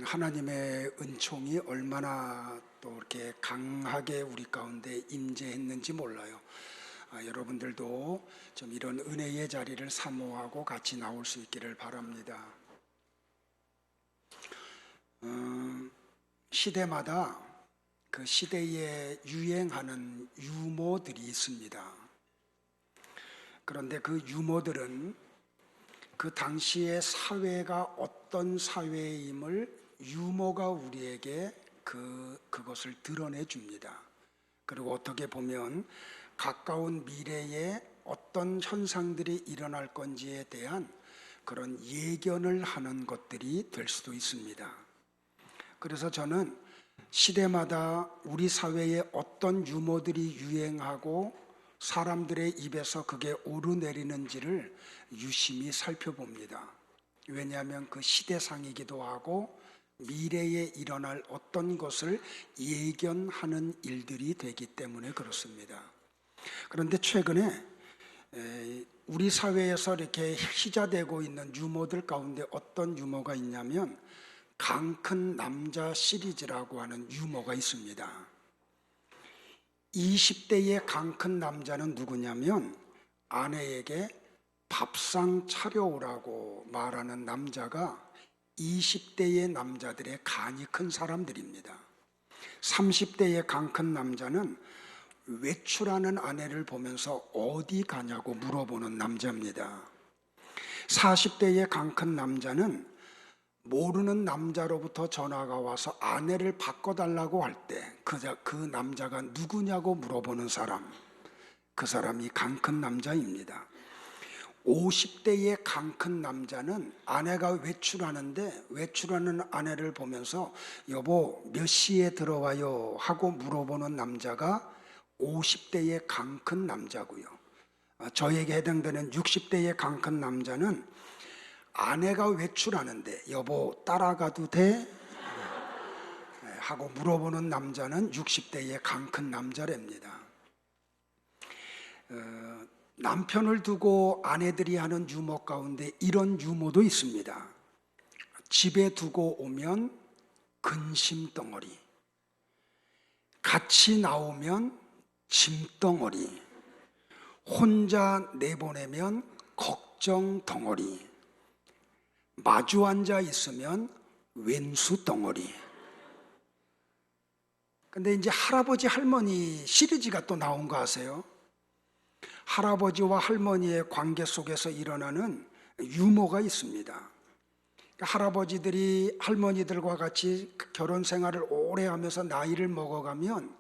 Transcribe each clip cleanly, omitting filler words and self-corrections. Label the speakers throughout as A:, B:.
A: 하나님의 은총이 얼마나 또 이렇게 강하게 우리 가운데 임재했는지 몰라요. 여러분들도 좀 이런 은혜의 자리를 사모하고 같이 나올 수 있기를 바랍니다. 시대마다 그 시대에 유행하는 유머들이 있습니다. 그런데 그 유머들은 그 당시의 사회가 어떤 사회임을 유머가 우리에게 그것을 드러내 줍니다. 그리고 어떻게 보면 가까운 미래에 어떤 현상들이 일어날 건지에 대한 그런 예견을 하는 것들이 될 수도 있습니다. 그래서 저는 시대마다 우리 사회에 어떤 유머들이 유행하고 사람들의 입에서 그게 오르내리는지를 유심히 살펴봅니다. 왜냐하면 그 시대상이기도 하고 미래에 일어날 어떤 것을 예견하는 일들이 되기 때문에 그렇습니다. 그런데 최근에 우리 사회에서 이렇게 희자되고 있는 유머들 가운데 어떤 유머가 있냐면 강 큰 남자 시리즈라고 하는 유머가 있습니다. 20대의 강 큰 남자는 누구냐면 아내에게 밥상 차려오라고 말하는 남자가 20대의 남자들의 간이 큰 사람들입니다. 30대의 강 큰 남자는 외출하는 아내를 보면서 어디 가냐고 물어보는 남자입니다. 40대의 강 큰 남자는 모르는 남자로부터 전화가 와서 아내를 바꿔달라고 할 때 그 남자가 누구냐고 물어보는 사람, 그 사람이 강 큰 남자입니다. 50대의 강 큰 남자는 아내가 외출하는데 외출하는 아내를 보면서 여보 몇 시에 들어와요 하고 물어보는 남자가 50대의 강 큰 남자고요. 저에게 해당되는 60대의 강 큰 남자는 아내가 외출하는데 여보 따라가도 돼? 하고 물어보는 남자는 60대의 강 큰 남자랍니다. 남편을 두고 아내들이 하는 유머 가운데 이런 유머도 있습니다. 집에 두고 오면 근심덩어리, 같이 나오면 짐덩어리, 혼자 내보내면 걱정덩어리, 마주 앉아 있으면 왼수덩어리. 근데 이제 할아버지 할머니 시리즈가 또 나온 거 아세요? 할아버지와 할머니의 관계 속에서 일어나는 유머가 있습니다. 할아버지들이 할머니들과 같이 결혼 생활을 오래 하면서 나이를 먹어가면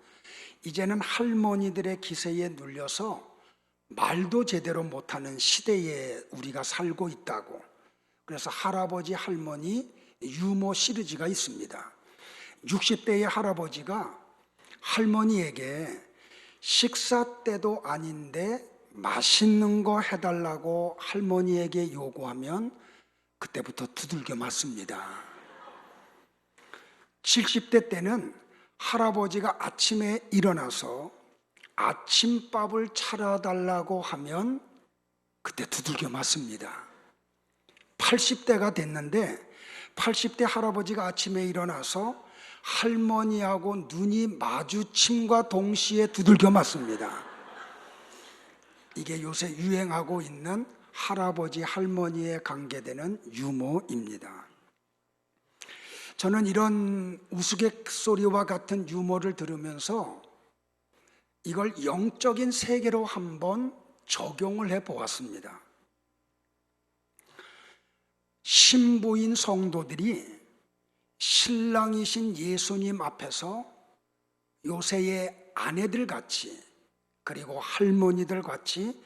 A: 이제는 할머니들의 기세에 눌려서 말도 제대로 못하는 시대에 우리가 살고 있다고. 그래서 할아버지 할머니 유머 시리즈가 있습니다. 60대의 할아버지가 할머니에게 식사 때도 아닌데 맛있는 거 해달라고 할머니에게 요구하면 그때부터 두들겨 맞습니다. 70대 때는 할아버지가 아침에 일어나서 아침밥을 차려달라고 하면 그때 두들겨 맞습니다. 80대가 됐는데 80대 할아버지가 아침에 일어나서 할머니하고 눈이 마주침과 동시에 두들겨 맞습니다. 이게 요새 유행하고 있는 할아버지 할머니에 관계되는 유머입니다. 저는 이런 우스갯소리와 같은 유머를 들으면서 이걸 영적인 세계로 한번 적용을 해 보았습니다. 신부인 성도들이 신랑이신 예수님 앞에서 요새의 아내들 같이 그리고 할머니들 같이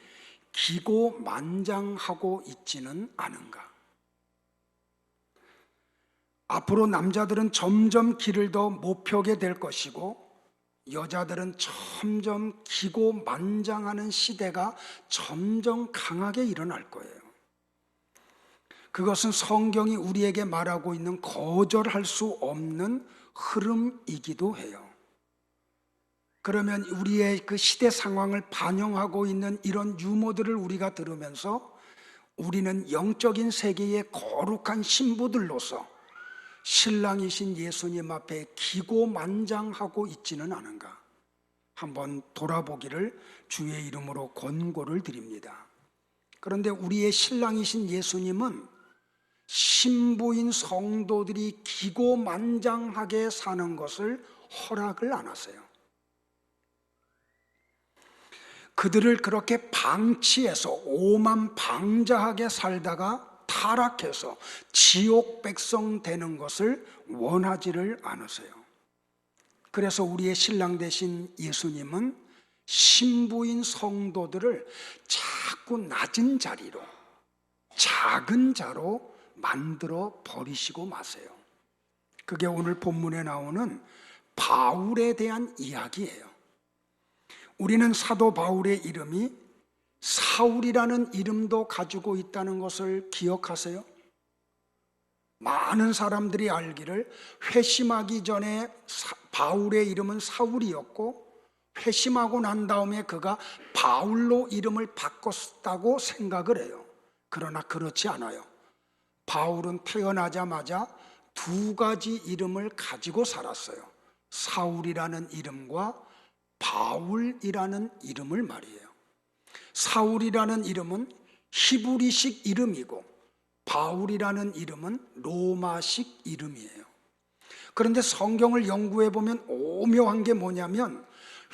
A: 기고만장하고 있지는 않은가? 앞으로 남자들은 점점 길을 더 못 펴게 될 것이고 여자들은 점점 기고만장하는 시대가 점점 강하게 일어날 거예요. 그것은 성경이 우리에게 말하고 있는 거절할 수 없는 흐름이기도 해요. 그러면 우리의 그 시대 상황을 반영하고 있는 이런 유머들을 우리가 들으면서 우리는 영적인 세계의 거룩한 신부들로서 신랑이신 예수님 앞에 기고만장하고 있지는 않은가? 한번 돌아보기를 주의 이름으로 권고를 드립니다. 그런데 우리의 신랑이신 예수님은 신부인 성도들이 기고만장하게 사는 것을 허락을 안 하세요. 그들을 그렇게 방치해서 오만방자하게 살다가 타락해서 지옥 백성 되는 것을 원하지를 않으세요. 그래서 우리의 신랑 되신 예수님은 신부인 성도들을 자꾸 낮은 자리로, 작은 자로 만들어 버리시고 마세요. 그게 오늘 본문에 나오는 바울에 대한 이야기예요. 우리는 사도 바울의 이름이 사울이라는 이름도 가지고 있다는 것을 기억하세요? 많은 사람들이 알기를 회심하기 전에 바울의 이름은 사울이었고 회심하고 난 다음에 그가 바울로 이름을 바꿨다고 생각을 해요. 그러나 그렇지 않아요. 바울은 태어나자마자 두 가지 이름을 가지고 살았어요. 사울이라는 이름과 바울이라는 이름을 말이에요. 사울이라는 이름은 히브리식 이름이고 바울이라는 이름은 로마식 이름이에요. 그런데 성경을 연구해 보면 오묘한 게 뭐냐면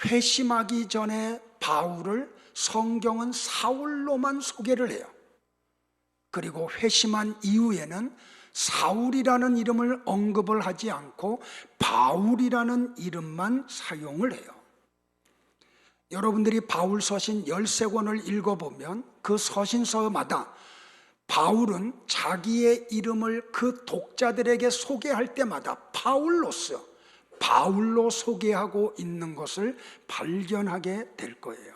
A: 회심하기 전에 바울을 성경은 사울로만 소개를 해요. 그리고 회심한 이후에는 사울이라는 이름을 언급을 하지 않고 바울이라는 이름만 사용을 해요. 여러분들이 바울 서신 13권을 읽어보면 그 서신서마다 바울은 자기의 이름을 그 독자들에게 소개할 때마다 바울로서 바울로 소개하고 있는 것을 발견하게 될 거예요.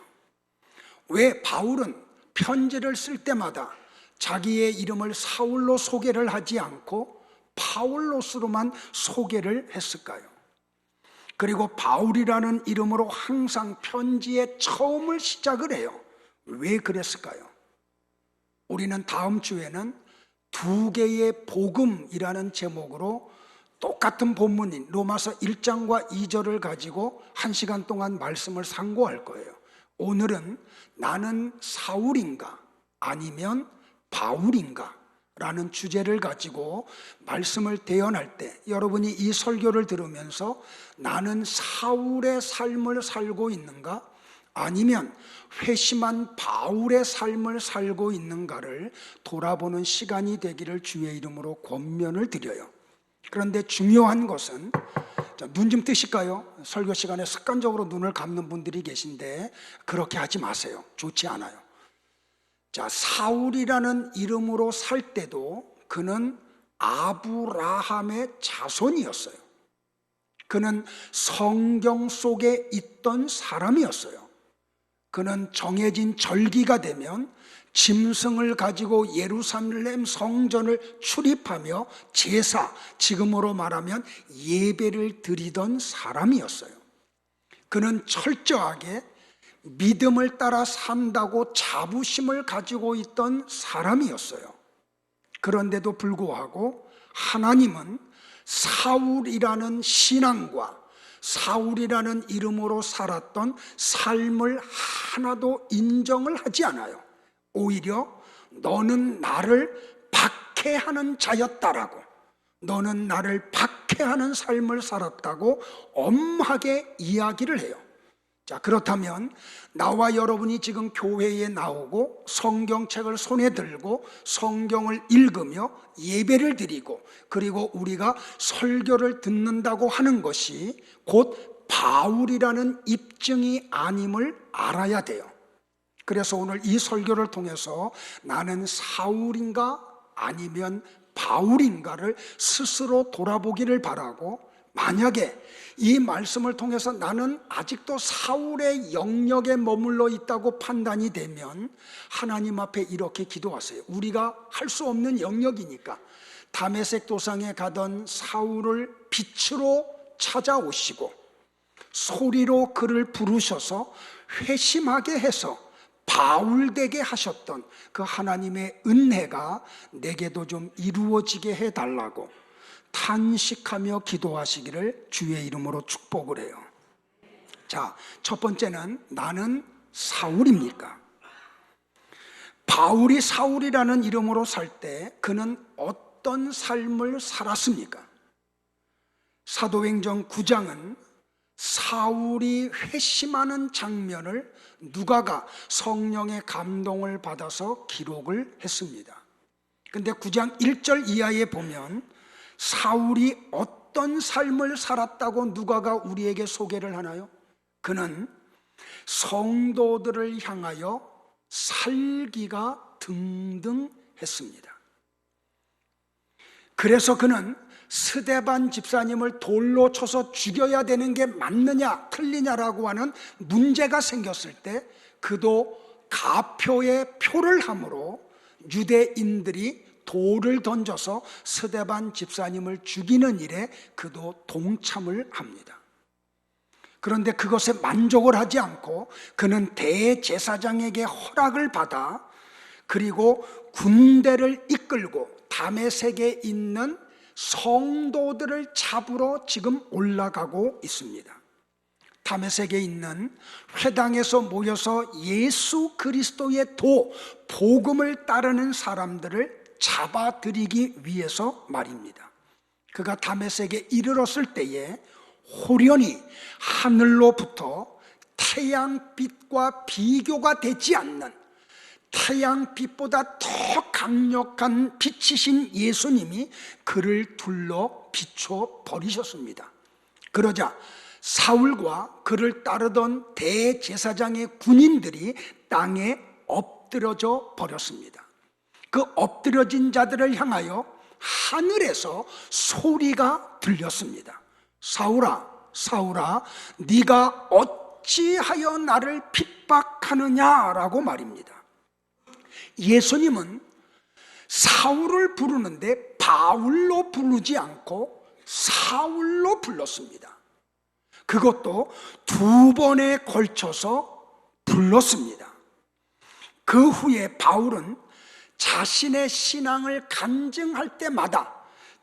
A: 왜 바울은 편지를 쓸 때마다 자기의 이름을 사울로 소개를 하지 않고 바울로스로만 소개를 했을까요? 그리고 바울이라는 이름으로 항상 편지의 처음을 시작을 해요. 왜 그랬을까요? 우리는 다음 주에는 두 개의 복음이라는 제목으로 똑같은 본문인 로마서 1장과 2절을 가지고 1시간 동안 말씀을 상고할 거예요. 오늘은 나는 사울인가 아니면 바울인가 라는 주제를 가지고 말씀을 대연할 때 여러분이 이 설교를 들으면서 나는 사울의 삶을 살고 있는가 아니면 회심한 바울의 삶을 살고 있는가를 돌아보는 시간이 되기를 주의 이름으로 권면을 드려요. 그런데 중요한 것은 눈 좀 뜨실까요? 설교 시간에 습관적으로 눈을 감는 분들이 계신데 그렇게 하지 마세요. 좋지 않아요. 자, 사울이라는 이름으로 살 때도 그는 아브라함의 자손이었어요. 그는 성경 속에 있던 사람이었어요. 그는 정해진 절기가 되면 짐승을 가지고 예루살렘 성전을 출입하며 제사, 지금으로 말하면 예배를 드리던 사람이었어요. 그는 철저하게 믿음을 따라 산다고 자부심을 가지고 있던 사람이었어요. 그런데도 불구하고 하나님은 사울이라는 신앙과 사울이라는 이름으로 살았던 삶을 하나도 인정을 하지 않아요. 오히려 너는 나를 박해하는 자였다라고, 너는 나를 박해하는 삶을 살았다고 엄하게 이야기를 해요. 자, 그렇다면 나와 여러분이 지금 교회에 나오고 성경책을 손에 들고 성경을 읽으며 예배를 드리고 그리고 우리가 설교를 듣는다고 하는 것이 곧 바울이라는 입증이 아님을 알아야 돼요. 그래서 오늘 이 설교를 통해서 나는 사울인가 아니면 바울인가를 스스로 돌아보기를 바라고, 만약에 이 말씀을 통해서 나는 아직도 사울의 영역에 머물러 있다고 판단이 되면 하나님 앞에 이렇게 기도하세요. 우리가 할 수 없는 영역이니까 다메섹 도상에 가던 사울을 빛으로 찾아오시고 소리로 그를 부르셔서 회심하게 해서 바울 되게 하셨던 그 하나님의 은혜가 내게도 좀 이루어지게 해달라고, 탄식하며 기도하시기를 주의 이름으로 축복을 해요. 자, 첫 번째는 나는 사울입니까? 바울이 사울이라는 이름으로 살 때 그는 어떤 삶을 살았습니까? 사도행전 9장은 사울이 회심하는 장면을 누가가 성령의 감동을 받아서 기록을 했습니다. 근데 9장 1절 이하에 보면 사울이 어떤 삶을 살았다고 누가가 우리에게 소개를 하나요? 그는 성도들을 향하여 살기가 등등했습니다. 그래서 그는 스데반 집사님을 돌로 쳐서 죽여야 되는 게 맞느냐 틀리냐라고 하는 문제가 생겼을 때 그도 가표의 표를 함으로 유대인들이 돌을 던져서 스데반 집사님을 죽이는 일에 그도 동참을 합니다. 그런데 그것에 만족을 하지 않고 그는 대제사장에게 허락을 받아 그리고 군대를 이끌고 다메섹에 있는 성도들을 잡으러 지금 올라가고 있습니다. 다메섹에 있는 회당에서 모여서 예수 그리스도의 복음을 따르는 사람들을 잡아들이기 위해서 말입니다. 그가 다메섹에 이르렀을 때에 호련히 하늘로부터 태양빛과 비교가 되지 않는 태양빛보다 더 강력한 빛이신 예수님이 그를 둘러 비춰 버리셨습니다. 그러자 사울과 그를 따르던 대제사장의 군인들이 땅에 엎드러져 버렸습니다. 그 엎드러진 자들을 향하여 하늘에서 소리가 들렸습니다. 사울아, 사울아, 네가 어찌하여 나를 핍박하느냐라고 말입니다. 예수님은 사울을 부르는데 바울로 부르지 않고 사울로 불렀습니다. 그것도 2번에 걸쳐서 불렀습니다. 그 후에 바울은 자신의 신앙을 간증할 때마다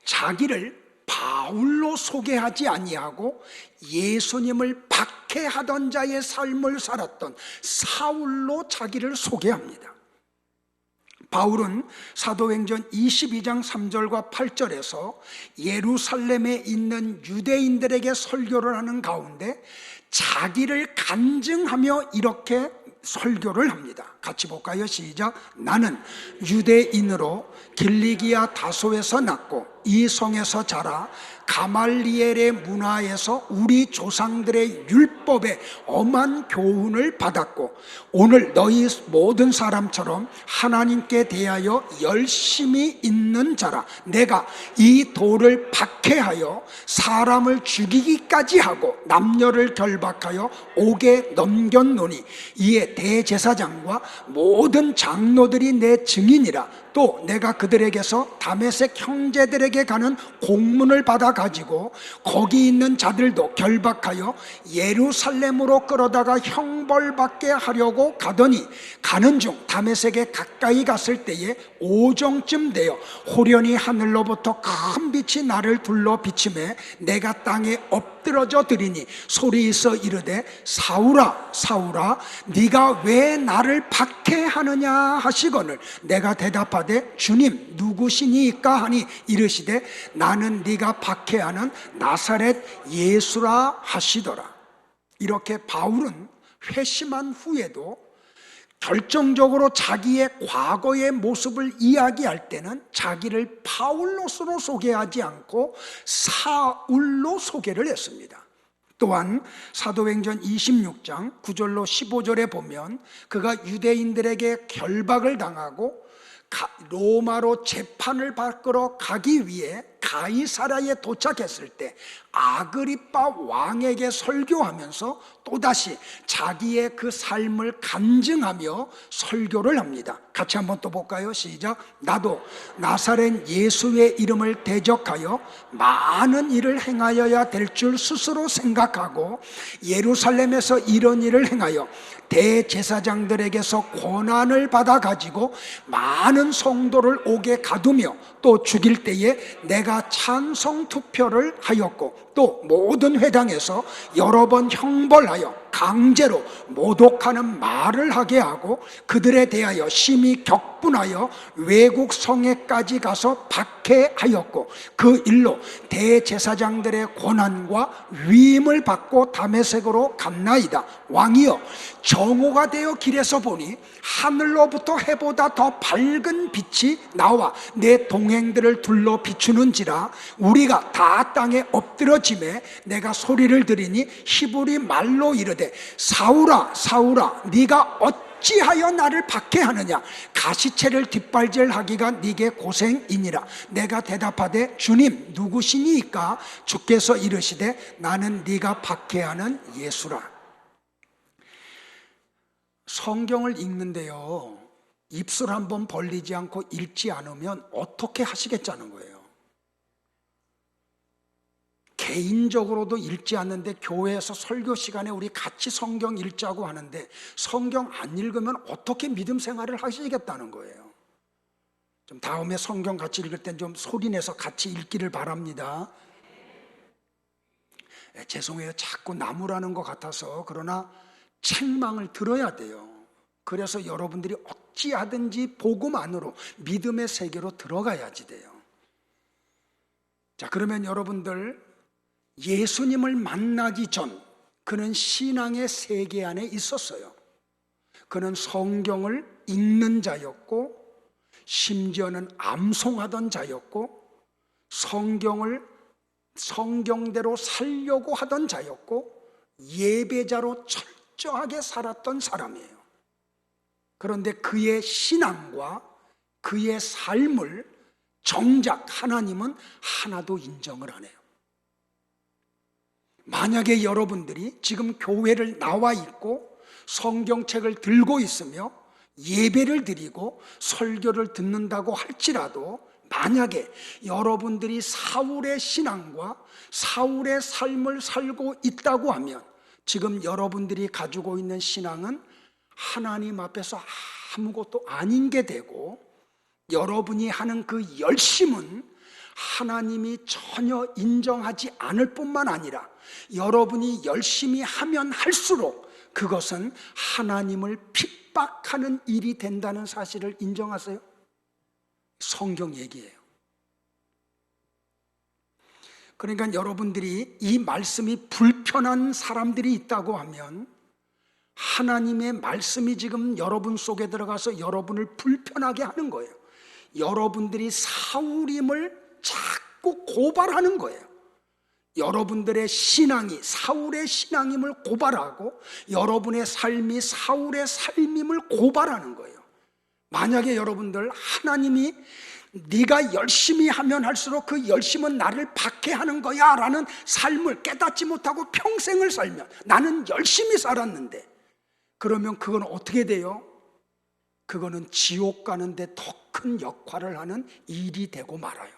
A: 자기를 바울로 소개하지 아니하고 예수님을 박해하던 자의 삶을 살았던 사울로 자기를 소개합니다. 바울은 사도행전 22장 3절과 8절에서 예루살렘에 있는 유대인들에게 설교를 하는 가운데 자기를 간증하며 이렇게 설교를 합니다. 같이 볼까요? 시작. 나는 유대인으로 길리기아 다소에서 났고 이 성에서 자라 가말리엘의 문화에서 우리 조상들의 율법에 엄한 교훈을 받았고 오늘 너희 모든 사람처럼 하나님께 대하여 열심히 있는 자라. 내가 이 돌을 박해하여 사람을 죽이기까지 하고 남녀를 결박하여 옥에 넘겼노니 이에 대제사장과 모든 장로들이 내 증인이라. 또 내가 그들에게서 다메섹 형제들에게 가는 공문을 받아 가지고 거기 있는 자들도 결박하여 예루살렘으로 끌어다가 형벌받게 하려고 가더니 가는 중 다메섹에 가까이 갔을 때에 오정쯤 되어 호련히 하늘로부터 큰 빛이 나를 둘러 비치매 내가 땅에 엎드러져 드리니 소리 있어 이르되 사울아 사울아 네가 왜 나를 박해하느냐 하시거늘 내가 대답하되 주님 누구시니까 하니 이르시되 나는 네가 박해하는 나사렛 예수라 하시더라. 이렇게 바울은 회심한 후에도 결정적으로 자기의 과거의 모습을 이야기할 때는 자기를 바울로스로 소개하지 않고 사울로 소개를 했습니다. 또한 사도행전 26장 9절로 15절에 보면 그가 유대인들에게 결박을 당하고 로마로 재판을 받으러 가기 위해 가이사랴에 도착했을 때 아그리빠 왕에게 설교하면서 또다시 자기의 그 삶을 간증하며 설교를 합니다. 같이 한번 또 볼까요? 시작. 나도 나사렛 예수의 이름을 대적하여 많은 일을 행하여야 될 줄 스스로 생각하고 예루살렘에서 이런 일을 행하여 대제사장들에게서 권한을 받아 가지고 많은 성도를 옥에 가두며 또 죽일 때에 내가 내가 찬성 투표를 하였고 또 모든 회당에서 여러 번 형벌하여 강제로 모독하는 말을 하게 하고 그들에 대하여 심히 격분하여 외국 성에까지 가서 박해하였고 그 일로 대제사장들의 고난과 위임을 받고 다메섹으로 갔나이다. 왕이여, 정오가 되어 길에서 보니 하늘로부터 해보다 더 밝은 빛이 나와 내 동행들을 둘러 비추는지라. 우리가 다 땅에 엎드러짐에 내가 소리를 들으니 히브리 말로 이르되 사울아 사울아 네가 어찌하여 나를 박해하느냐. 가시채를 뒷발질하기가 네게 고생이니라. 내가 대답하되 주님 누구시니까? 주께서 이르시되 나는 네가 박해하는 예수라. 성경을 읽는데요, 입술 한번 벌리지 않고 읽지 않으면 어떻게 하시겠자는 거예요. 개인적으로도 읽지 않는데 교회에서 설교 시간에 우리 같이 성경 읽자고 하는데 성경 안 읽으면 어떻게 믿음 생활을 하시겠다는 거예요. 좀 다음에 성경 같이 읽을 땐 좀 소리내서 같이 읽기를 바랍니다. 죄송해요, 자꾸 나무라는 것 같아서. 그러나 책망을 들어야 돼요. 그래서 여러분들이 어찌하든지 복음안으로 믿음의 세계로 들어가야지 돼요. 자, 그러면 여러분들, 예수님을 만나기 전 그는 신앙의 세계 안에 있었어요. 그는 성경을 읽는 자였고 심지어는 암송하던 자였고 성경을 성경대로 살려고 하던 자였고 예배자로 철저하게 살았던 사람이에요. 그런데 그의 신앙과 그의 삶을 정작 하나님은 하나도 인정을 안 해요. 만약에 여러분들이 지금 교회를 나와 있고 성경책을 들고 있으며 예배를 드리고 설교를 듣는다고 할지라도 만약에 여러분들이 사울의 신앙과 사울의 삶을 살고 있다고 하면 지금 여러분들이 가지고 있는 신앙은 하나님 앞에서 아무것도 아닌 게 되고 여러분이 하는 그 열심은 하나님이 전혀 인정하지 않을 뿐만 아니라 여러분이 열심히 하면 할수록 그것은 하나님을 핍박하는 일이 된다는 사실을 인정하세요? 성경 얘기예요. 그러니까 여러분들이 이 말씀이 불편한 사람들이 있다고 하면 하나님의 말씀이 지금 여러분 속에 들어가서 여러분을 불편하게 하는 거예요. 여러분들이 사울임을 자꾸 고발하는 거예요. 여러분들의 신앙이 사울의 신앙임을 고발하고 여러분의 삶이 사울의 삶임을 고발하는 거예요. 만약에 여러분들 하나님이 네가 열심히 하면 할수록 그 열심은 나를 박해하는 거야 라는 삶을 깨닫지 못하고 평생을 살면 나는 열심히 살았는데 그러면 그건 어떻게 돼요? 그거는 지옥 가는데 더 큰 역할을 하는 일이 되고 말아요.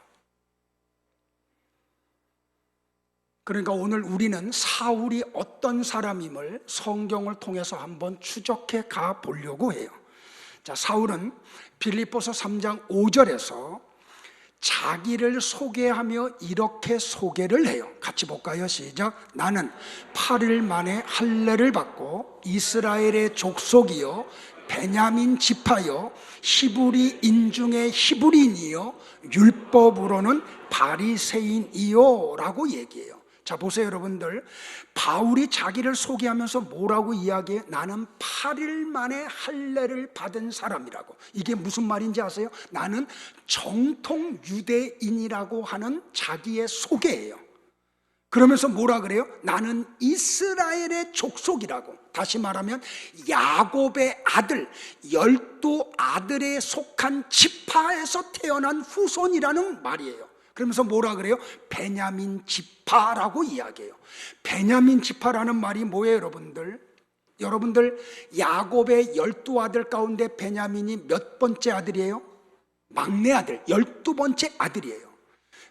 A: 그러니까 오늘 우리는 사울이 어떤 사람임을 성경을 통해서 한번 추적해 가 보려고 해요. 자, 사울은 빌립보서 3장 5절에서 자기를 소개하며 이렇게 소개를 해요. 같이 볼까요? 시작. 나는 8일 만에 할례를 받고 이스라엘의 족속이요 베냐민 지파요 히브리 인중의 히브리인이요 율법으로는 바리새인이요 라고 얘기해요. 자, 보세요 여러분들, 바울이 자기를 소개하면서 뭐라고 이야기해? 나는 8일 만에 할례를 받은 사람이라고. 이게 무슨 말인지 아세요? 나는 정통 유대인이라고 하는 자기의 소개예요. 그러면서 뭐라 그래요? 나는 이스라엘의 족속이라고. 다시 말하면 야곱의 아들 12아들에 속한 지파에서 태어난 후손이라는 말이에요. 그러면서 뭐라 그래요? 베냐민 지파라고 이야기해요. 베냐민 지파라는 말이 뭐예요 여러분들? 여러분들 야곱의 12아들 가운데 베냐민이 몇 번째 아들이에요? 막내 아들, 12번째 아들이에요.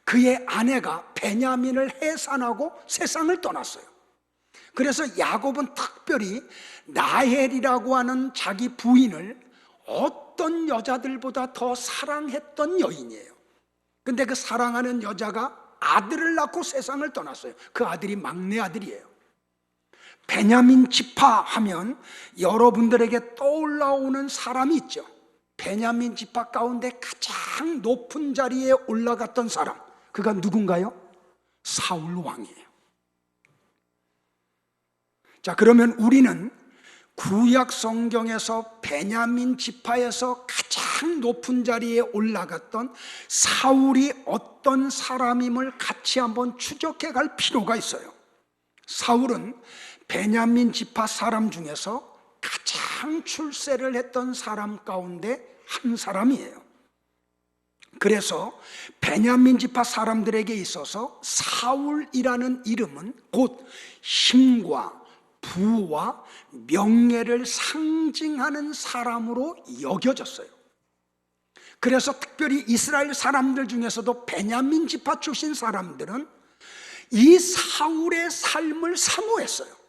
A: 그의 아내가 베냐민을 해산하고 세상을 떠났어요. 그래서 야곱은 특별히 라헬이라고 하는 자기 부인을 어떤 여자들보다 더 사랑했던 여인이에요. 근데 그 사랑하는 여자가 아들을 낳고 세상을 떠났어요. 그 아들이 막내 아들이에요. 베냐민 지파 하면 여러분들에게 떠올라오는 사람이 있죠. 베냐민 지파 가운데 가장 높은 자리에 올라갔던 사람, 그가 누군가요? 사울 왕이에요. 자, 그러면 우리는 구약 성경에서 베냐민 지파에서 가장 높은 자리에 올라갔던 사울이 어떤 사람임을 같이 한번 추적해 갈 필요가 있어요. 사울은 베냐민 지파 사람 중에서 가장 출세를 했던 사람 가운데 한 사람이에요. 그래서 베냐민 지파 사람들에게 있어서 사울이라는 이름은 곧 힘과 부와 명예를 상징하는 사람으로 여겨졌어요. 그래서 특별히 이스라엘 사람들 중에서도 베냐민 지파 출신 사람들은 이 사울의 삶을 사모했어요.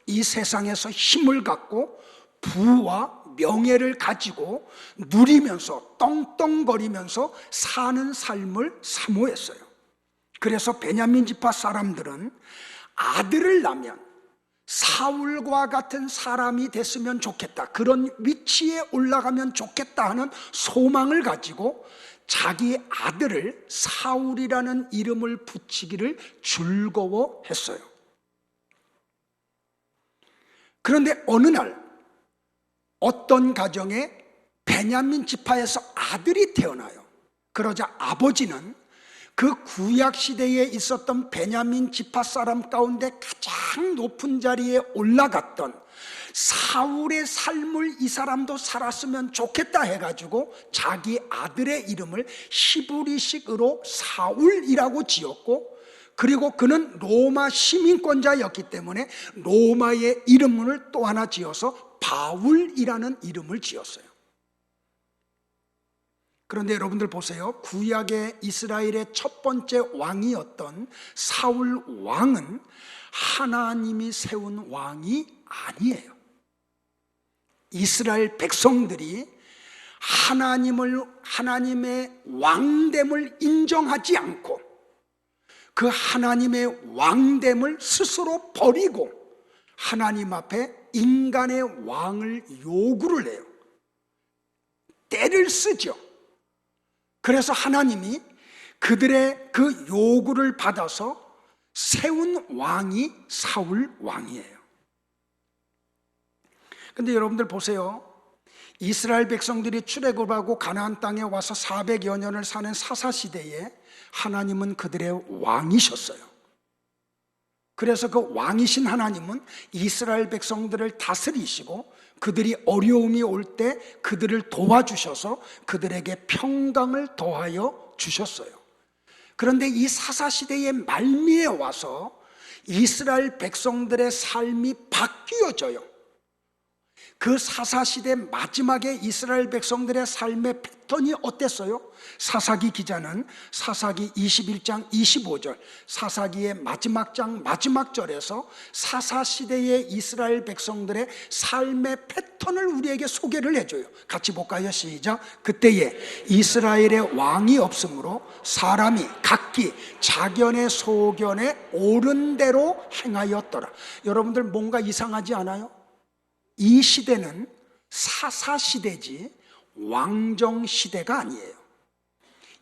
A: 이 세상에서 힘을 갖고 부와 명예를 가지고 누리면서 떵떵거리면서 사는 삶을 사모했어요. 그래서 베냐민 지파 사람들은 아들을 낳으면 사울과 같은 사람이 됐으면 좋겠다, 그런 위치에 올라가면 좋겠다 하는 소망을 가지고 자기 아들을 사울이라는 이름을 붙이기를 즐거워했어요. 그런데 어느 날 어떤 가정에 베냐민 지파에서 아들이 태어나요. 그러자 아버지는 그 구약 시대에 있었던 베냐민 지파 사람 가운데 가장 높은 자리에 올라갔던 사울의 삶을 이 사람도 살았으면 좋겠다 해가지고 자기 아들의 이름을 히브리식으로 사울이라고 지었고, 그리고 그는 로마 시민권자였기 때문에 로마의 이름을 또 하나 지어서 바울이라는 이름을 지었어요. 그런데 여러분들 보세요. 구약의 이스라엘의 첫 번째 왕이었던 사울 왕은 하나님이 세운 왕이 아니에요. 이스라엘 백성들이 하나님의 왕됨을 인정하지 않고 그 하나님의 왕됨을 스스로 버리고 하나님 앞에 인간의 왕을 요구를 해요. 때를 쓰죠. 그래서 하나님이 그들의 그 요구를 받아서 세운 왕이 사울 왕이에요. 근데 여러분들 보세요. 이스라엘 백성들이 출애굽하고 가나안 땅에 와서 400여 년을 사는 사사시대에 하나님은 그들의 왕이셨어요. 그래서 그 왕이신 하나님은 이스라엘 백성들을 다스리시고 그들이 어려움이 올 때 그들을 도와주셔서 그들에게 평강을 더하여 주셨어요. 그런데 이 사사시대의 말미에 와서 이스라엘 백성들의 삶이 바뀌어져요. 그 사사시대 마지막에 이스라엘 백성들의 삶의 패턴이 어땠어요? 사사기 기자는 사사기 21장 25절, 사사기의 마지막 장 마지막 절에서 사사시대의 이스라엘 백성들의 삶의 패턴을 우리에게 소개를 해줘요. 같이 볼까요? 시작. 그때에 이스라엘의 왕이 없으므로 사람이 각기 자견의 소견에 옳은 대로 행하였더라. 여러분들 뭔가 이상하지 않아요? 이 시대는 사사시대지 왕정시대가 아니에요.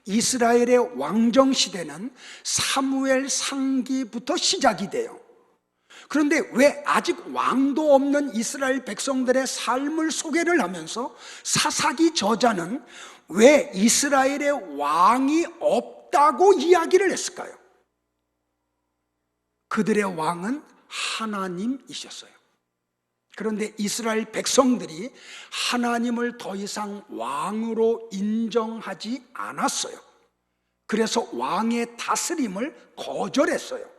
A: 이스라엘의 왕정시대는 사무엘 상기부터 시작이 돼요. 그런데 왜 아직 왕도 없는 이스라엘 백성들의 삶을 소개를 하면서 사사기 저자는 왜 이스라엘의 왕이 없다고 이야기를 했을까요? 그들의 왕은 하나님이셨어요. 그런데 이스라엘 백성들이 하나님을 더 이상 왕으로 인정하지 않았어요. 그래서 왕의 다스림을 거절했어요.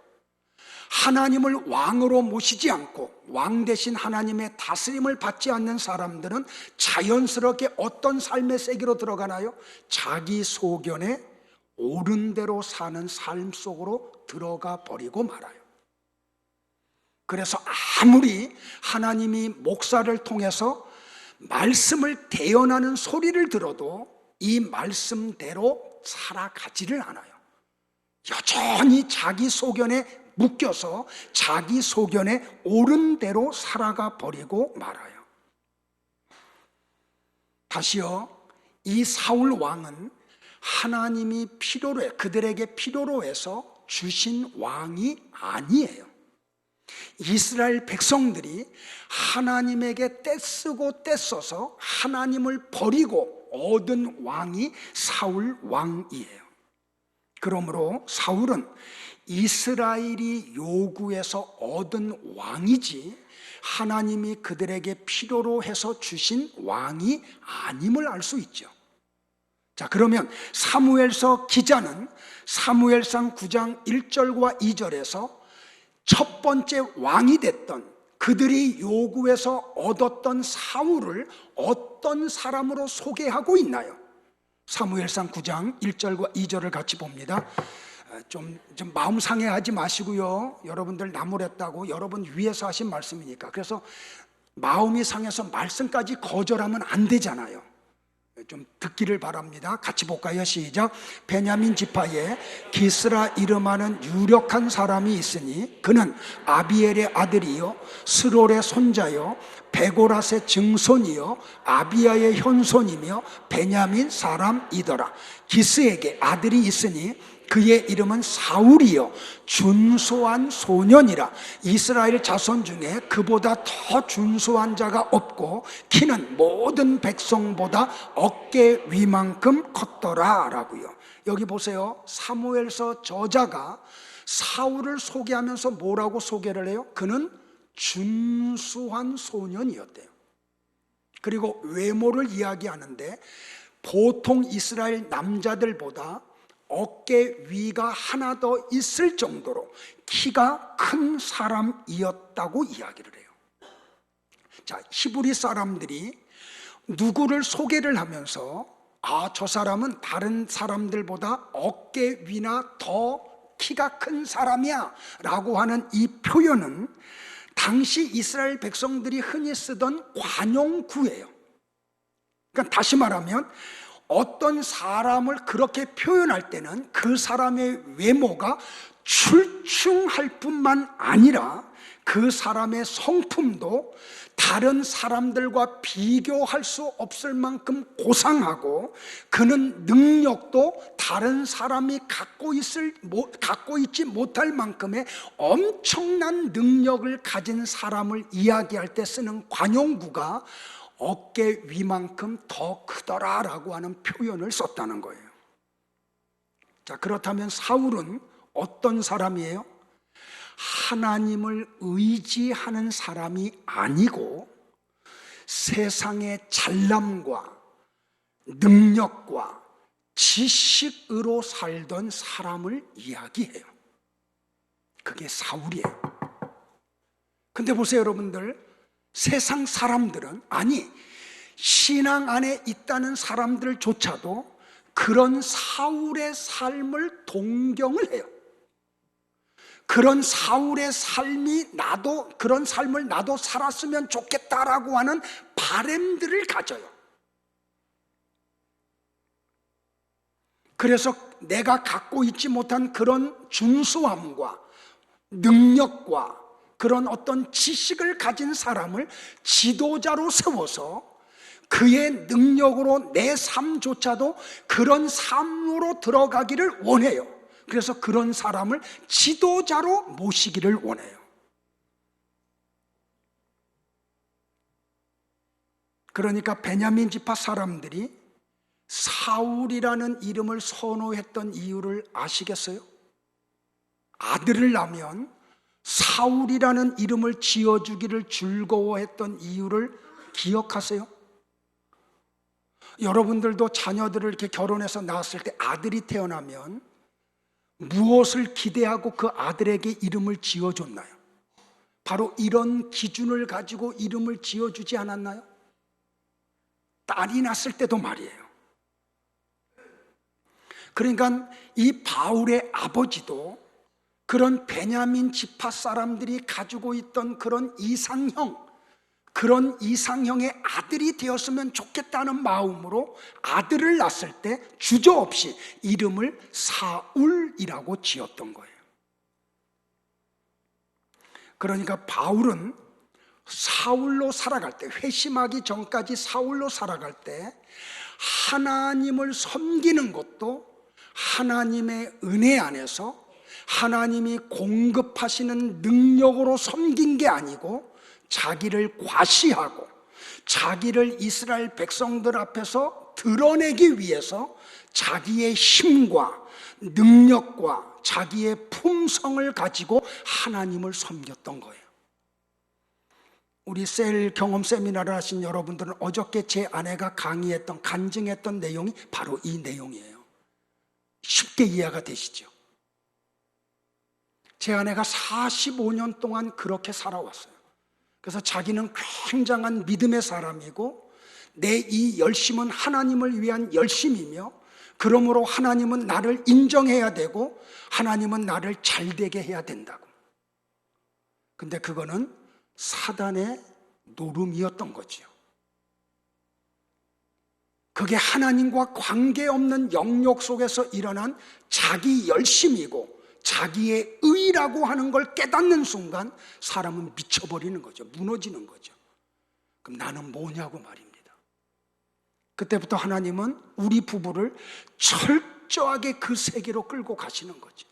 A: 하나님을 왕으로 모시지 않고 왕 대신 하나님의 다스림을 받지 않는 사람들은 자연스럽게 어떤 삶의 세계로 들어가나요? 자기 소견에 옳은 대로 사는 삶 속으로 들어가 버리고 말아요. 그래서 아무리 하나님이 목사를 통해서 말씀을 대언하는 소리를 들어도 이 말씀대로 살아가지를 않아요. 여전히 자기 소견에 묶여서 자기 소견에 옳은 대로 살아가 버리고 말아요. 다시요, 이 사울 왕은 하나님이 필요로 해, 그들에게 필요로 해서 주신 왕이 아니에요. 이스라엘 백성들이 하나님에게 떼쓰고 떼써서 하나님을 버리고 얻은 왕이 사울 왕이에요. 그러므로 사울은 이스라엘이 요구해서 얻은 왕이지 하나님이 그들에게 필요로 해서 주신 왕이 아님을 알 수 있죠. 자, 그러면 사무엘서 기자는 사무엘상 9장 1절과 2절에서 첫 번째 왕이 됐던 그들이 요구해서 얻었던 사울을 어떤 사람으로 소개하고 있나요? 사무엘상 9장 1절과 2절을 같이 봅니다. 좀 마음 상해하지 마시고요. 여러분들 나무랬다고 여러분 위에서 하신 말씀이니까. 그래서 마음이 상해서 말씀까지 거절하면 안 되잖아요. 좀 듣기를 바랍니다. 같이 볼까요? 시작. 베냐민 지파에 기스라 이름하는 유력한 사람이 있으니 그는 아비엘의 아들이요 스롤의 손자요 베고랏의 증손이요 아비야의 현손이며 베냐민 사람이더라. 기스에게 아들이 있으니 그의 이름은 사울이요 준수한 소년이라. 이스라엘 자손 중에 그보다 더 준수한 자가 없고 키는 모든 백성보다 어깨 위만큼 컸더라 라고요. 여기 보세요. 사무엘서 저자가 사울을 소개하면서 뭐라고 소개를 해요? 그는 준수한 소년이었대요. 그리고 외모를 이야기하는데 보통 이스라엘 남자들보다 어깨 위가 하나 더 있을 정도로 키가 큰 사람이었다고 이야기를 해요. 자, 히브리 사람들이 누구를 소개를 하면서 저 사람은 다른 사람들보다 어깨 위나 더 키가 큰 사람이야 라고 하는 이 표현은 당시 이스라엘 백성들이 흔히 쓰던 관용구예요. 그러니까 다시 말하면 어떤 사람을 그렇게 표현할 때는 그 사람의 외모가 출중할 뿐만 아니라 그 사람의 성품도 다른 사람들과 비교할 수 없을 만큼 고상하고 그는 능력도 다른 사람이 갖고 있지 못할 만큼의 엄청난 능력을 가진 사람을 이야기할 때 쓰는 관용구가 어깨 위만큼 더 크더라라고 하는 표현을 썼다는 거예요. 자, 그렇다면 사울은 어떤 사람이에요? 하나님을 의지하는 사람이 아니고 세상의 잘남과 능력과 지식으로 살던 사람을 이야기해요. 그게 사울이에요. 근데 보세요, 여러분들. 세상 사람들은, 아니 신앙 안에 있다는 사람들조차도 그런 사울의 삶을 동경을 해요. 그런 사울의 삶이 그런 삶을 나도 살았으면 좋겠다라고 하는 바램들을 가져요. 그래서 내가 갖고 있지 못한 그런 준수함과 능력과 그런 어떤 지식을 가진 사람을 지도자로 세워서 그의 능력으로 내 삶조차도 그런 삶으로 들어가기를 원해요. 그래서 그런 사람을 지도자로 모시기를 원해요. 그러니까 베냐민 지파 사람들이 사울이라는 이름을 선호했던 이유를 아시겠어요? 아들을 낳으면 사울이라는 이름을 지어주기를 즐거워했던 이유를 기억하세요? 여러분들도 자녀들을 이렇게 결혼해서 낳았을 때 아들이 태어나면 무엇을 기대하고 그 아들에게 이름을 지어줬나요? 바로 이런 기준을 가지고 이름을 지어주지 않았나요? 딸이 낳았을 때도 말이에요. 그러니까 이 바울의 아버지도 그런 베냐민 지파 사람들이 가지고 있던 그런 이상형, 그런 이상형의 아들이 되었으면 좋겠다는 마음으로 아들을 낳았을 때 주저없이 이름을 사울이라고 지었던 거예요. 그러니까 바울은 사울로 살아갈 때, 회심하기 전까지 사울로 살아갈 때 하나님을 섬기는 것도 하나님의 은혜 안에서 하나님이 공급하시는 능력으로 섬긴 게 아니고 자기를 과시하고 자기를 이스라엘 백성들 앞에서 드러내기 위해서 자기의 힘과 능력과 자기의 품성을 가지고 하나님을 섬겼던 거예요. 우리 셀 경험 세미나를 하신 여러분들은 어저께 제 아내가 강의했던, 간증했던 내용이 바로 이 내용이에요. 쉽게 이해가 되시죠? 제 아내가 45년 동안 그렇게 살아왔어요. 그래서 자기는 굉장한 믿음의 사람이고 내 이 열심은 하나님을 위한 열심이며 그러므로 하나님은 나를 인정해야 되고 하나님은 나를 잘되게 해야 된다고. 근데 그거는 사단의 노름이었던 거지요. 그게 하나님과 관계없는 영역 속에서 일어난 자기 열심이고 자기의 의라고 하는 걸 깨닫는 순간 사람은 미쳐버리는 거죠. 무너지는 거죠. 그럼 나는 뭐냐고 말입니다. 그때부터 하나님은 우리 부부를 철저하게 그 세계로 끌고 가시는 거죠.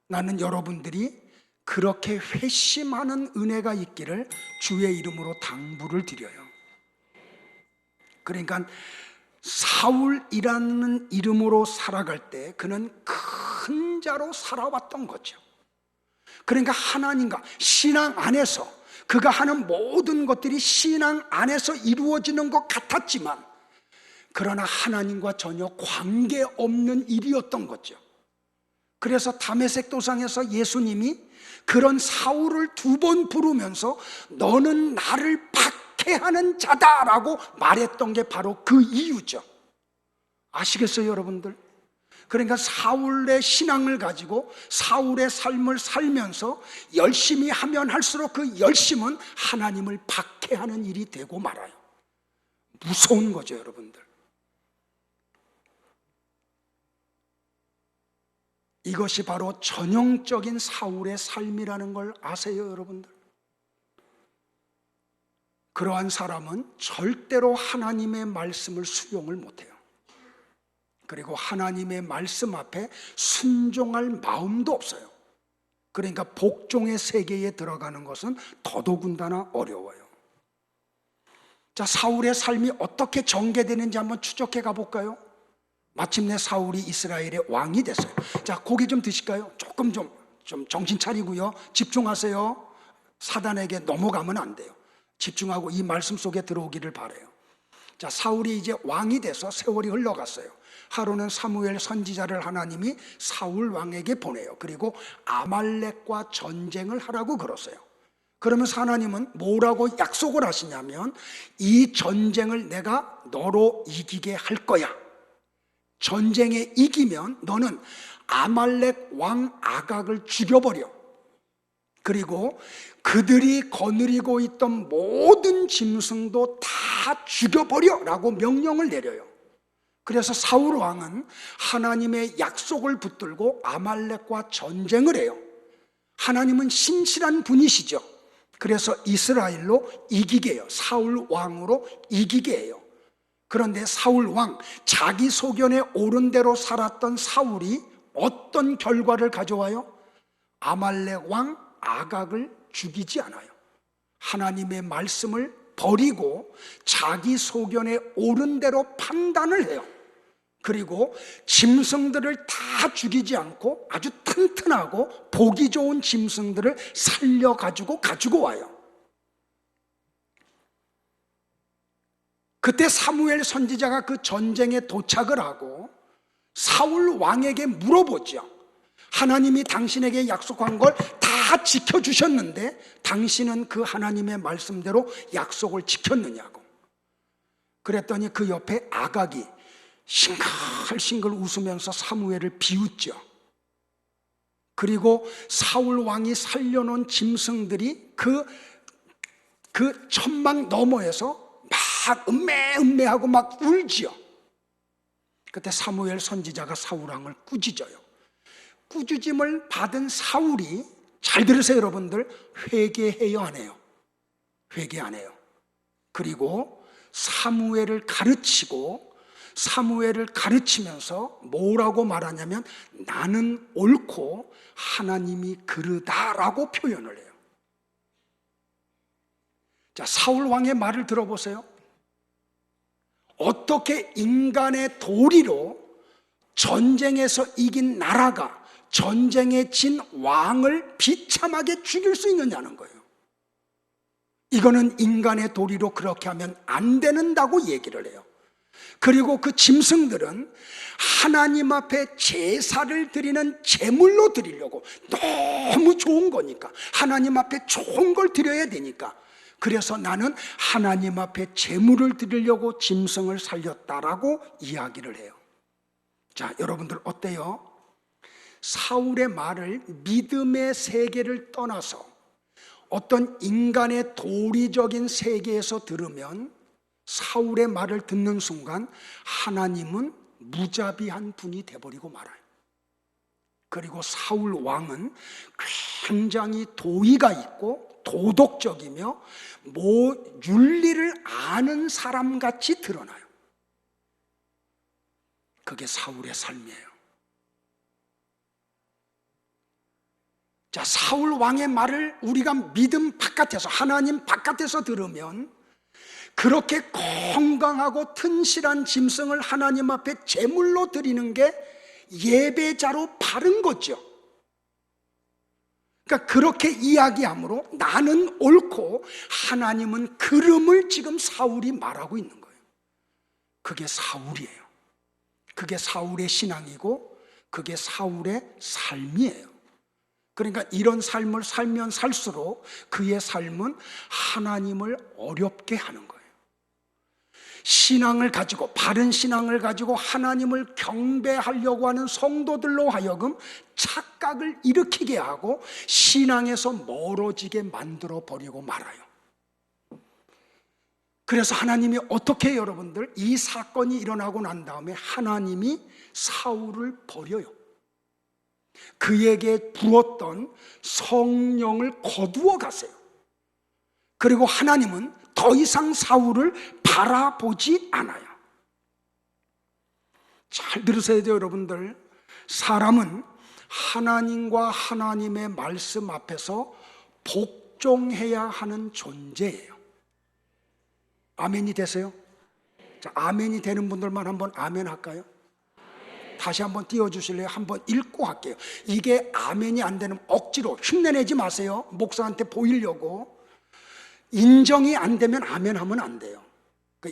A: 나는 여러분들이 그렇게 회심하는 은혜가 있기를 주의 이름으로 당부를 드려요. 그러니까 사울이라는 이름으로 살아갈 때 그는 큰 자로 살아왔던 거죠. 그러니까 하나님과 신앙 안에서 그가 하는 모든 것들이 신앙 안에서 이루어지는 것 같았지만 그러나 하나님과 전혀 관계없는 일이었던 거죠. 그래서 다메섹 도상에서 예수님이 그런 사울을 2번 부르면서 너는 나를 박해하는 자다라고 말했던 게 바로 그 이유죠. 아시겠어요, 여러분들? 그러니까 사울의 신앙을 가지고 사울의 삶을 살면서 열심히 하면 할수록 그 열심은 하나님을 박해하는 일이 되고 말아요. 무서운 거죠, 여러분들. 이것이 바로 전형적인 사울의 삶이라는 걸 아세요, 여러분들? 그러한 사람은 절대로 하나님의 말씀을 수용을 못해요. 그리고 하나님의 말씀 앞에 순종할 마음도 없어요. 그러니까 복종의 세계에 들어가는 것은 더더군다나 어려워요. 자, 사울의 삶이 어떻게 전개되는지 한번 추적해 가볼까요? 마침내 사울이 이스라엘의 왕이 됐어요. 자, 고기 좀 드실까요? 조금 좀 정신 차리고요. 집중하세요. 사단에게 넘어가면 안 돼요. 집중하고 이 말씀 속에 들어오기를 바라요. 자, 사울이 이제 왕이 돼서 세월이 흘러갔어요. 하루는 사무엘 선지자를 하나님이 사울 왕에게 보내요. 그리고 아말렉과 전쟁을 하라고 그러세요. 그러면서 하나님은 뭐라고 약속을 하시냐면 이 전쟁을 내가 너로 이기게 할 거야. 전쟁에 이기면 너는 아말렉 왕 아각을 죽여버려. 그리고 그들이 거느리고 있던 모든 짐승도 다 죽여버려 라고 명령을 내려요. 그래서 사울 왕은 하나님의 약속을 붙들고 아말렉과 전쟁을 해요. 하나님은 신실한 분이시죠. 그래서 이스라엘로 이기게 해요. 사울 왕으로 이기게 해요. 그런데 사울 왕, 자기 소견에 옳은 대로 살았던 사울이 어떤 결과를 가져와요? 아말렉 왕 아각을 죽이지 않아요. 하나님의 말씀을 버리고 자기 소견에 옳은 대로 판단을 해요. 그리고 짐승들을 다 죽이지 않고 아주 튼튼하고 보기 좋은 짐승들을 살려가지고 가지고 와요. 그때 사무엘 선지자가 그 전쟁에 도착을 하고 사울 왕에게 물어보죠. 하나님이 당신에게 약속한 걸 다 지켜주셨는데 당신은 그 하나님의 말씀대로 약속을 지켰느냐고. 그랬더니 그 옆에 아각이 싱글싱글 웃으면서 사무엘을 비웃죠. 그리고 사울 왕이 살려놓은 짐승들이 그 그 천막 너머에서 막 음매하고 막 울지요. 그때 사무엘 선지자가 사울 왕을 꾸짖어요. 꾸짖음을 받은 사울이, 잘 들으세요 여러분들, 회개해요 안 해요? 회개 안 해요. 그리고 사무엘을 가르치면서 뭐라고 말하냐면 나는 옳고 하나님이 그르다라고 표현을 해요. 자, 사울 왕의 말을 들어보세요. 어떻게 인간의 도리로 전쟁에서 이긴 나라가 전쟁에 진 왕을 비참하게 죽일 수 있느냐는 거예요. 이거는 인간의 도리로 그렇게 하면 안 된다고 얘기를 해요. 그리고 그 짐승들은 하나님 앞에 제사를 드리는 제물로 드리려고, 너무 좋은 거니까 하나님 앞에 좋은 걸 드려야 되니까, 그래서 나는 하나님 앞에 제물을 드리려고 짐승을 살렸다라고 이야기를 해요. 자, 여러분들 어때요? 사울의 말을 믿음의 세계를 떠나서 어떤 인간의 도리적인 세계에서 들으면, 사울의 말을 듣는 순간 하나님은 무자비한 분이 돼버리고 말아요. 그리고 사울 왕은 굉장히 도의가 있고 도덕적이며 윤리를 아는 사람같이 드러나요. 그게 사울의 삶이에요. 자, 사울 왕의 말을 우리가 믿음 바깥에서, 하나님 바깥에서 들으면 그렇게 건강하고 튼실한 짐승을 하나님 앞에 제물로 드리는 게 예배자로 바른 거죠. 그러니까 그렇게 이야기함으로 나는 옳고 하나님은 그름을 지금 사울이 말하고 있는 거예요. 그게 사울이에요. 그게 사울의 신앙이고 그게 사울의 삶이에요. 그러니까 이런 삶을 살면 살수록 그의 삶은 하나님을 어렵게 하는 거예요. 신앙을 가지고, 바른 신앙을 가지고 하나님을 경배하려고 하는 성도들로 하여금 착각을 일으키게 하고 신앙에서 멀어지게 만들어 버리고 말아요. 그래서 하나님이 어떻게 해요, 여러분들? 이 사건이 일어나고 난 다음에 하나님이 사울을 버려요. 그에게 부었던 성령을 거두어 가세요. 그리고 하나님은 더 이상 사울을 바라보지 않아요. 잘 들으셔야 돼요, 여러분들. 사람은 하나님과 하나님의 말씀 앞에서 복종해야 하는 존재예요. 아멘이 되세요? 자, 아멘이 되는 분들만 한번 아멘 할까요? 다시 한번 띄워주실래요? 한번 읽고 할게요. 이게 아멘이 안 되는, 억지로 흉내내지 마세요. 목사한테 보이려고. 인정이 안 되면 아멘 하면 안 돼요.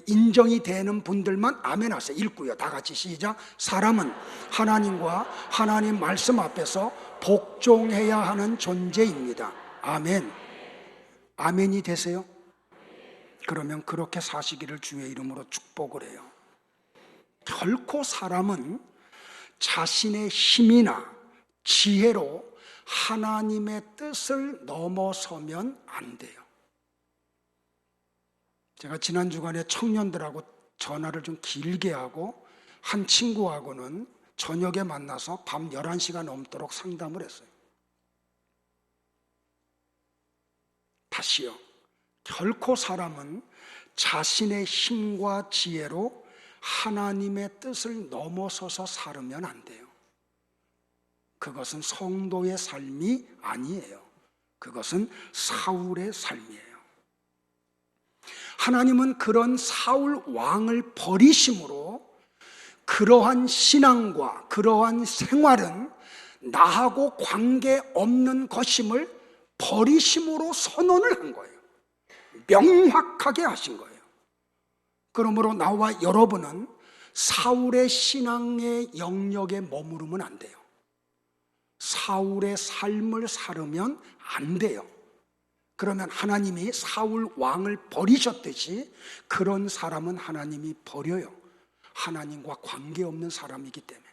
A: 인정이 되는 분들만 아멘 하세요. 읽고요. 다 같이 시작. 사람은 하나님과 하나님 말씀 앞에서 복종해야 하는 존재입니다. 아멘. 아멘이 되세요? 그러면 그렇게 사시기를 주의 이름으로 축복을 해요. 결코 사람은 자신의 힘이나 지혜로 하나님의 뜻을 넘어서면 안 돼요. 제가 지난 주간에 청년들하고 전화를 좀 길게 하고 한 친구하고는 저녁에 만나서 밤 11시가 넘도록 상담을 했어요. 다시요. 결코 사람은 자신의 힘과 지혜로 하나님의 뜻을 넘어서서 살으면 안 돼요. 그것은 성도의 삶이 아니에요. 그것은 사울의 삶이에요. 하나님은 그런 사울 왕을 버리심으로 그러한 신앙과 그러한 생활은 나하고 관계없는 것임을 버리심으로 선언을 한 거예요. 명확하게 하신 거예요. 그러므로 나와 여러분은 사울의 신앙의 영역에 머무르면 안 돼요. 사울의 삶을 살으면 안 돼요. 그러면 하나님이 사울 왕을 버리셨듯이 그런 사람은 하나님이 버려요. 하나님과 관계없는 사람이기 때문에.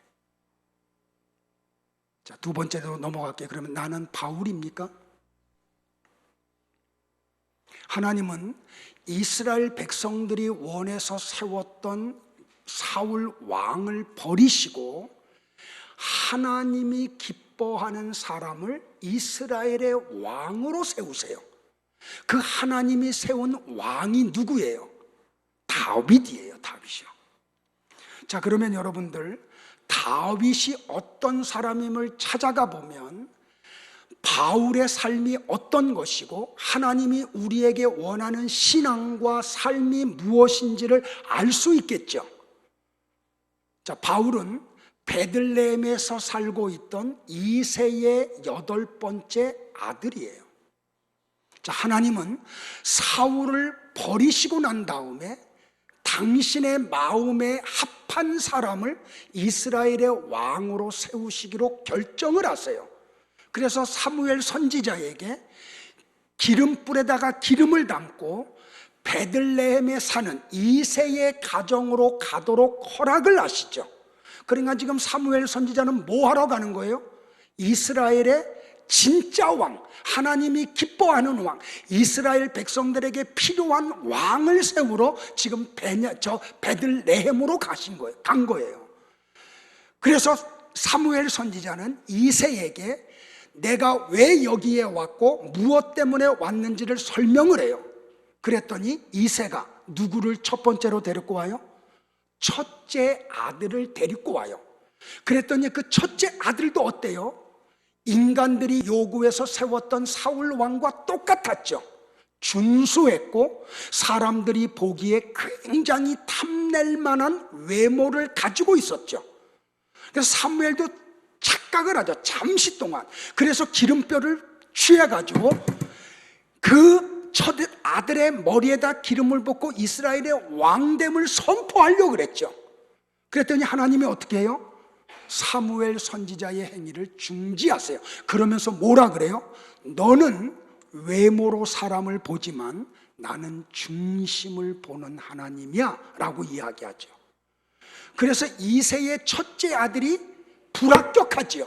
A: 자, 두 번째로 넘어갈게요. 그러면 나는 바울입니까? 하나님은 이스라엘 백성들이 원해서 세웠던 사울 왕을 버리시고 하나님이 기뻐하는 사람을 이스라엘의 왕으로 세우세요. 그 하나님이 세운 왕이 누구예요? 다윗이에요. 다윗이요. 자, 그러면 여러분들, 다윗이 어떤 사람임을 찾아가 보면 바울의 삶이 어떤 것이고 하나님이 우리에게 원하는 신앙과 삶이 무엇인지를 알 수 있겠죠. 자, 바울은 베들레헴에서 살고 있던 이새의 8번째 아들이에요. 자, 하나님은 사울을 버리시고 난 다음에 당신의 마음에 합한 사람을 이스라엘의 왕으로 세우시기로 결정을 하세요. 그래서 사무엘 선지자에게 기름불에다가 기름을 담고 베들레헴에 사는 이새의 가정으로 가도록 허락을 하시죠. 그러니까 지금 사무엘 선지자는 뭐 하러 가는 거예요? 이스라엘의 진짜 왕, 하나님이 기뻐하는 왕, 이스라엘 백성들에게 필요한 왕을 세우러 지금 베들레헴으로 간 거예요. 그래서 사무엘 선지자는 이새에게 내가 왜 여기에 왔고 무엇 때문에 왔는지를 설명을 해요. 그랬더니 이새가 누구를 첫 번째로 데리고 와요? 첫째 아들을 데리고 와요. 그랬더니 그 첫째 아들도 어때요? 인간들이 요구해서 세웠던 사울 왕과 똑같았죠. 준수했고 사람들이 보기에 굉장히 탐낼 만한 외모를 가지고 있었죠. 그래서 사무엘도 착각을 하죠. 잠시 동안. 그래서 기름뼈를 취해가지고 그 첫 아들의 머리에다 기름을 붓고 이스라엘의 왕됨을 선포하려고 그랬죠. 그랬더니 하나님이 어떻게 해요? 사무엘 선지자의 행위를 중지하세요. 그러면서 뭐라 그래요? 너는 외모로 사람을 보지만 나는 중심을 보는 하나님이야 라고 이야기하죠. 그래서 이새의 첫째 아들이 불합격하지요.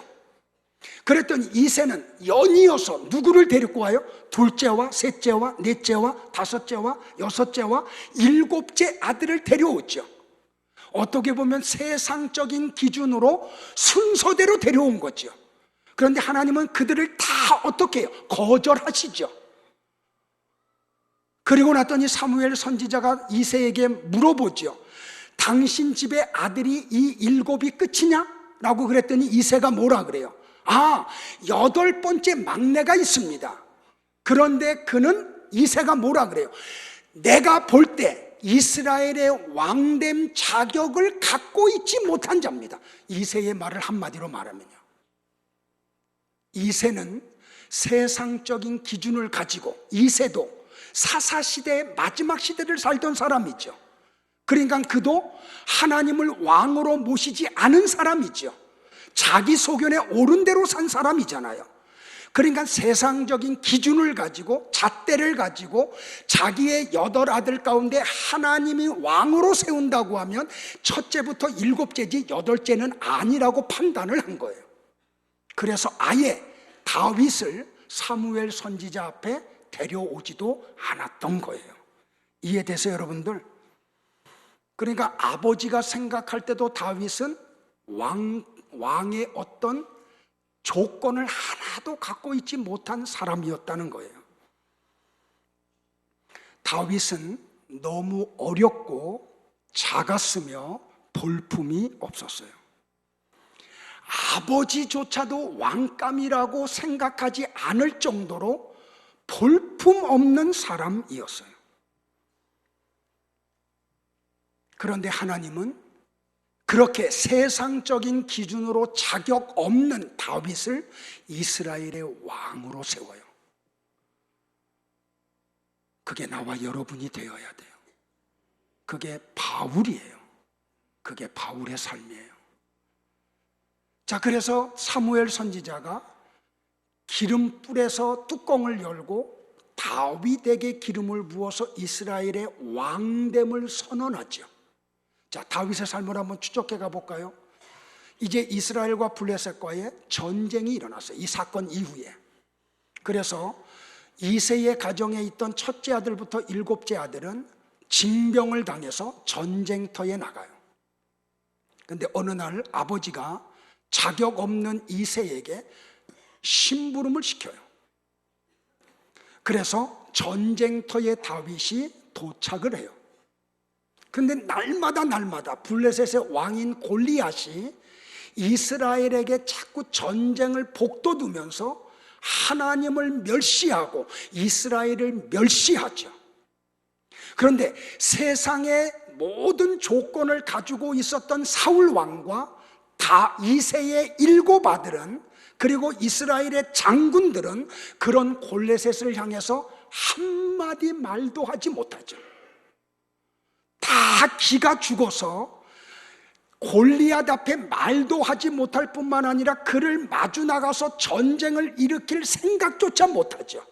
A: 그랬더니 이새는 연이어서 누구를 데리고 와요? 둘째와 셋째와 넷째와 다섯째와 여섯째와 일곱째 아들을 데려오죠. 어떻게 보면 세상적인 기준으로 순서대로 데려온 거죠. 그런데 하나님은 그들을 다 어떻게 해요? 거절하시죠. 그리고 났더니 사무엘 선지자가 이새에게 물어보죠. 당신 집에 아들이 이 일곱이 끝이냐? 라고 그랬더니 이새가 뭐라 그래요? 8번째 막내가 있습니다. 그런데 그는 이새가 뭐라 그래요? 내가 볼 때 이스라엘의 왕됨 자격을 갖고 있지 못한 자입니다. 이새의 말을 한마디로 말하면요, 이새는 세상적인 기준을 가지고, 이새도 사사시대의 마지막 시대를 살던 사람이죠. 그러니까 그도 하나님을 왕으로 모시지 않은 사람이죠. 자기 소견에 옳은 대로 산 사람이잖아요. 그러니까 세상적인 기준을 가지고, 잣대를 가지고 자기의 8아들 가운데 하나님이 왕으로 세운다고 하면 첫째부터 일곱째지 8째는 아니라고 판단을 한 거예요. 그래서 아예 다윗을 사무엘 선지자 앞에 데려오지도 않았던 거예요. 이해되세요, 여러분들? 그러니까 아버지가 생각할 때도 다윗은 왕의 어떤 조건을 하나도 갖고 있지 못한 사람이었다는 거예요. 다윗은 너무 어렸고 작았으며 볼품이 없었어요. 아버지조차도 왕감이라고 생각하지 않을 정도로 볼품 없는 사람이었어요. 그런데 하나님은 그렇게 세상적인 기준으로 자격 없는 다윗을 이스라엘의 왕으로 세워요. 그게 나와 여러분이 되어야 돼요. 그게 바울이에요. 그게 바울의 삶이에요. 자, 그래서 사무엘 선지자가 기름불에서 뚜껑을 열고 다윗에게 기름을 부어서 이스라엘의 왕됨을 선언하죠. 자, 다윗의 삶을 한번 추적해 가볼까요? 이제 이스라엘과 블레셋과의 전쟁이 일어났어요. 이 사건 이후에. 그래서 이새의 가정에 있던 첫째 아들부터 일곱째 아들은 징병을 당해서 전쟁터에 나가요. 그런데 어느 날 아버지가 자격 없는 이새에게 심부름을 시켜요. 그래서 전쟁터에 다윗이 도착을 해요. 그런데 날마다 블레셋의 왕인 골리앗이 이스라엘에게 자꾸 전쟁을 복돋우면서 하나님을 멸시하고 이스라엘을 멸시하죠. 그런데 세상의 모든 조건을 가지고 있었던 사울 왕과 이새의 일곱 아들은, 그리고 이스라엘의 장군들은 그런 골레셋을 향해서 한마디 말도 하지 못하죠. 다 기가 죽어서 골리앗 앞에 말도 하지 못할 뿐만 아니라 그를 마주 나가서 전쟁을 일으킬 생각조차 못하죠.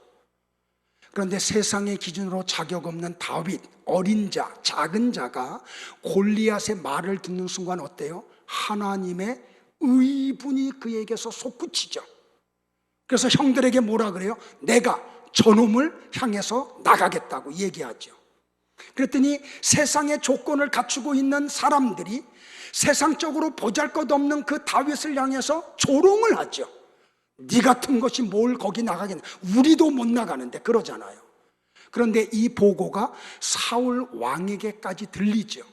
A: 그런데 세상의 기준으로 자격 없는 다윗, 어린 자, 작은 자가 골리앗의 말을 듣는 순간 어때요? 하나님의 의분이 그에게서 솟구치죠. 그래서 형들에게 뭐라 그래요? 내가 저놈을 향해서 나가겠다고 얘기하죠. 그랬더니 세상의 조건을 갖추고 있는 사람들이 세상적으로 보잘것없는 그 다윗을 향해서 조롱을 하죠. 네 같은 것이 뭘 거기 나가겠냐, 우리도 못 나가는데, 그러잖아요. 그런데 이 보고가 사울 왕에게까지 들리죠.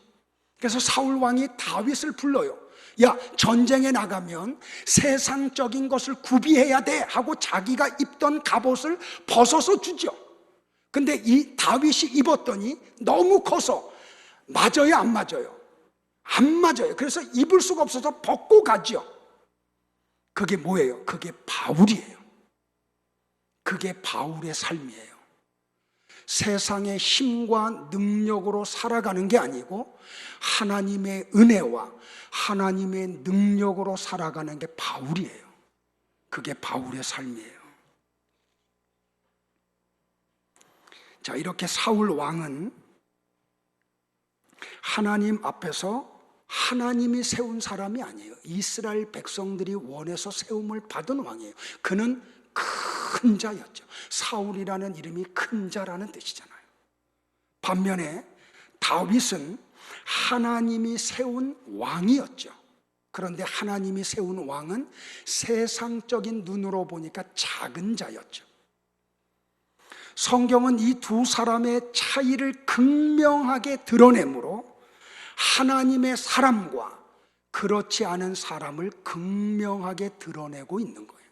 A: 그래서 사울 왕이 다윗을 불러요. 야, 전쟁에 나가면 세상적인 것을 구비해야 돼 하고 자기가 입던 갑옷을 벗어서 주죠. 근데 이 다윗이 입었더니 너무 커서 맞아요, 안 맞아요? 안 맞아요. 그래서 입을 수가 없어서 벗고 가죠. 그게 뭐예요? 그게 바울이에요. 그게 바울의 삶이에요. 세상의 힘과 능력으로 살아가는 게 아니고 하나님의 은혜와 하나님의 능력으로 살아가는 게 바울이에요. 그게 바울의 삶이에요. 자, 이렇게 사울 왕은 하나님 앞에서 하나님이 세운 사람이 아니에요. 이스라엘 백성들이 원해서 세움을 받은 왕이에요. 그는 큰 자였죠. 사울이라는 이름이 큰 자라는 뜻이잖아요. 반면에 다윗은 하나님이 세운 왕이었죠. 그런데 하나님이 세운 왕은 세상적인 눈으로 보니까 작은 자였죠. 성경은 이 두 사람의 차이를 극명하게 드러내므로 하나님의 사람과 그렇지 않은 사람을 극명하게 드러내고 있는 거예요.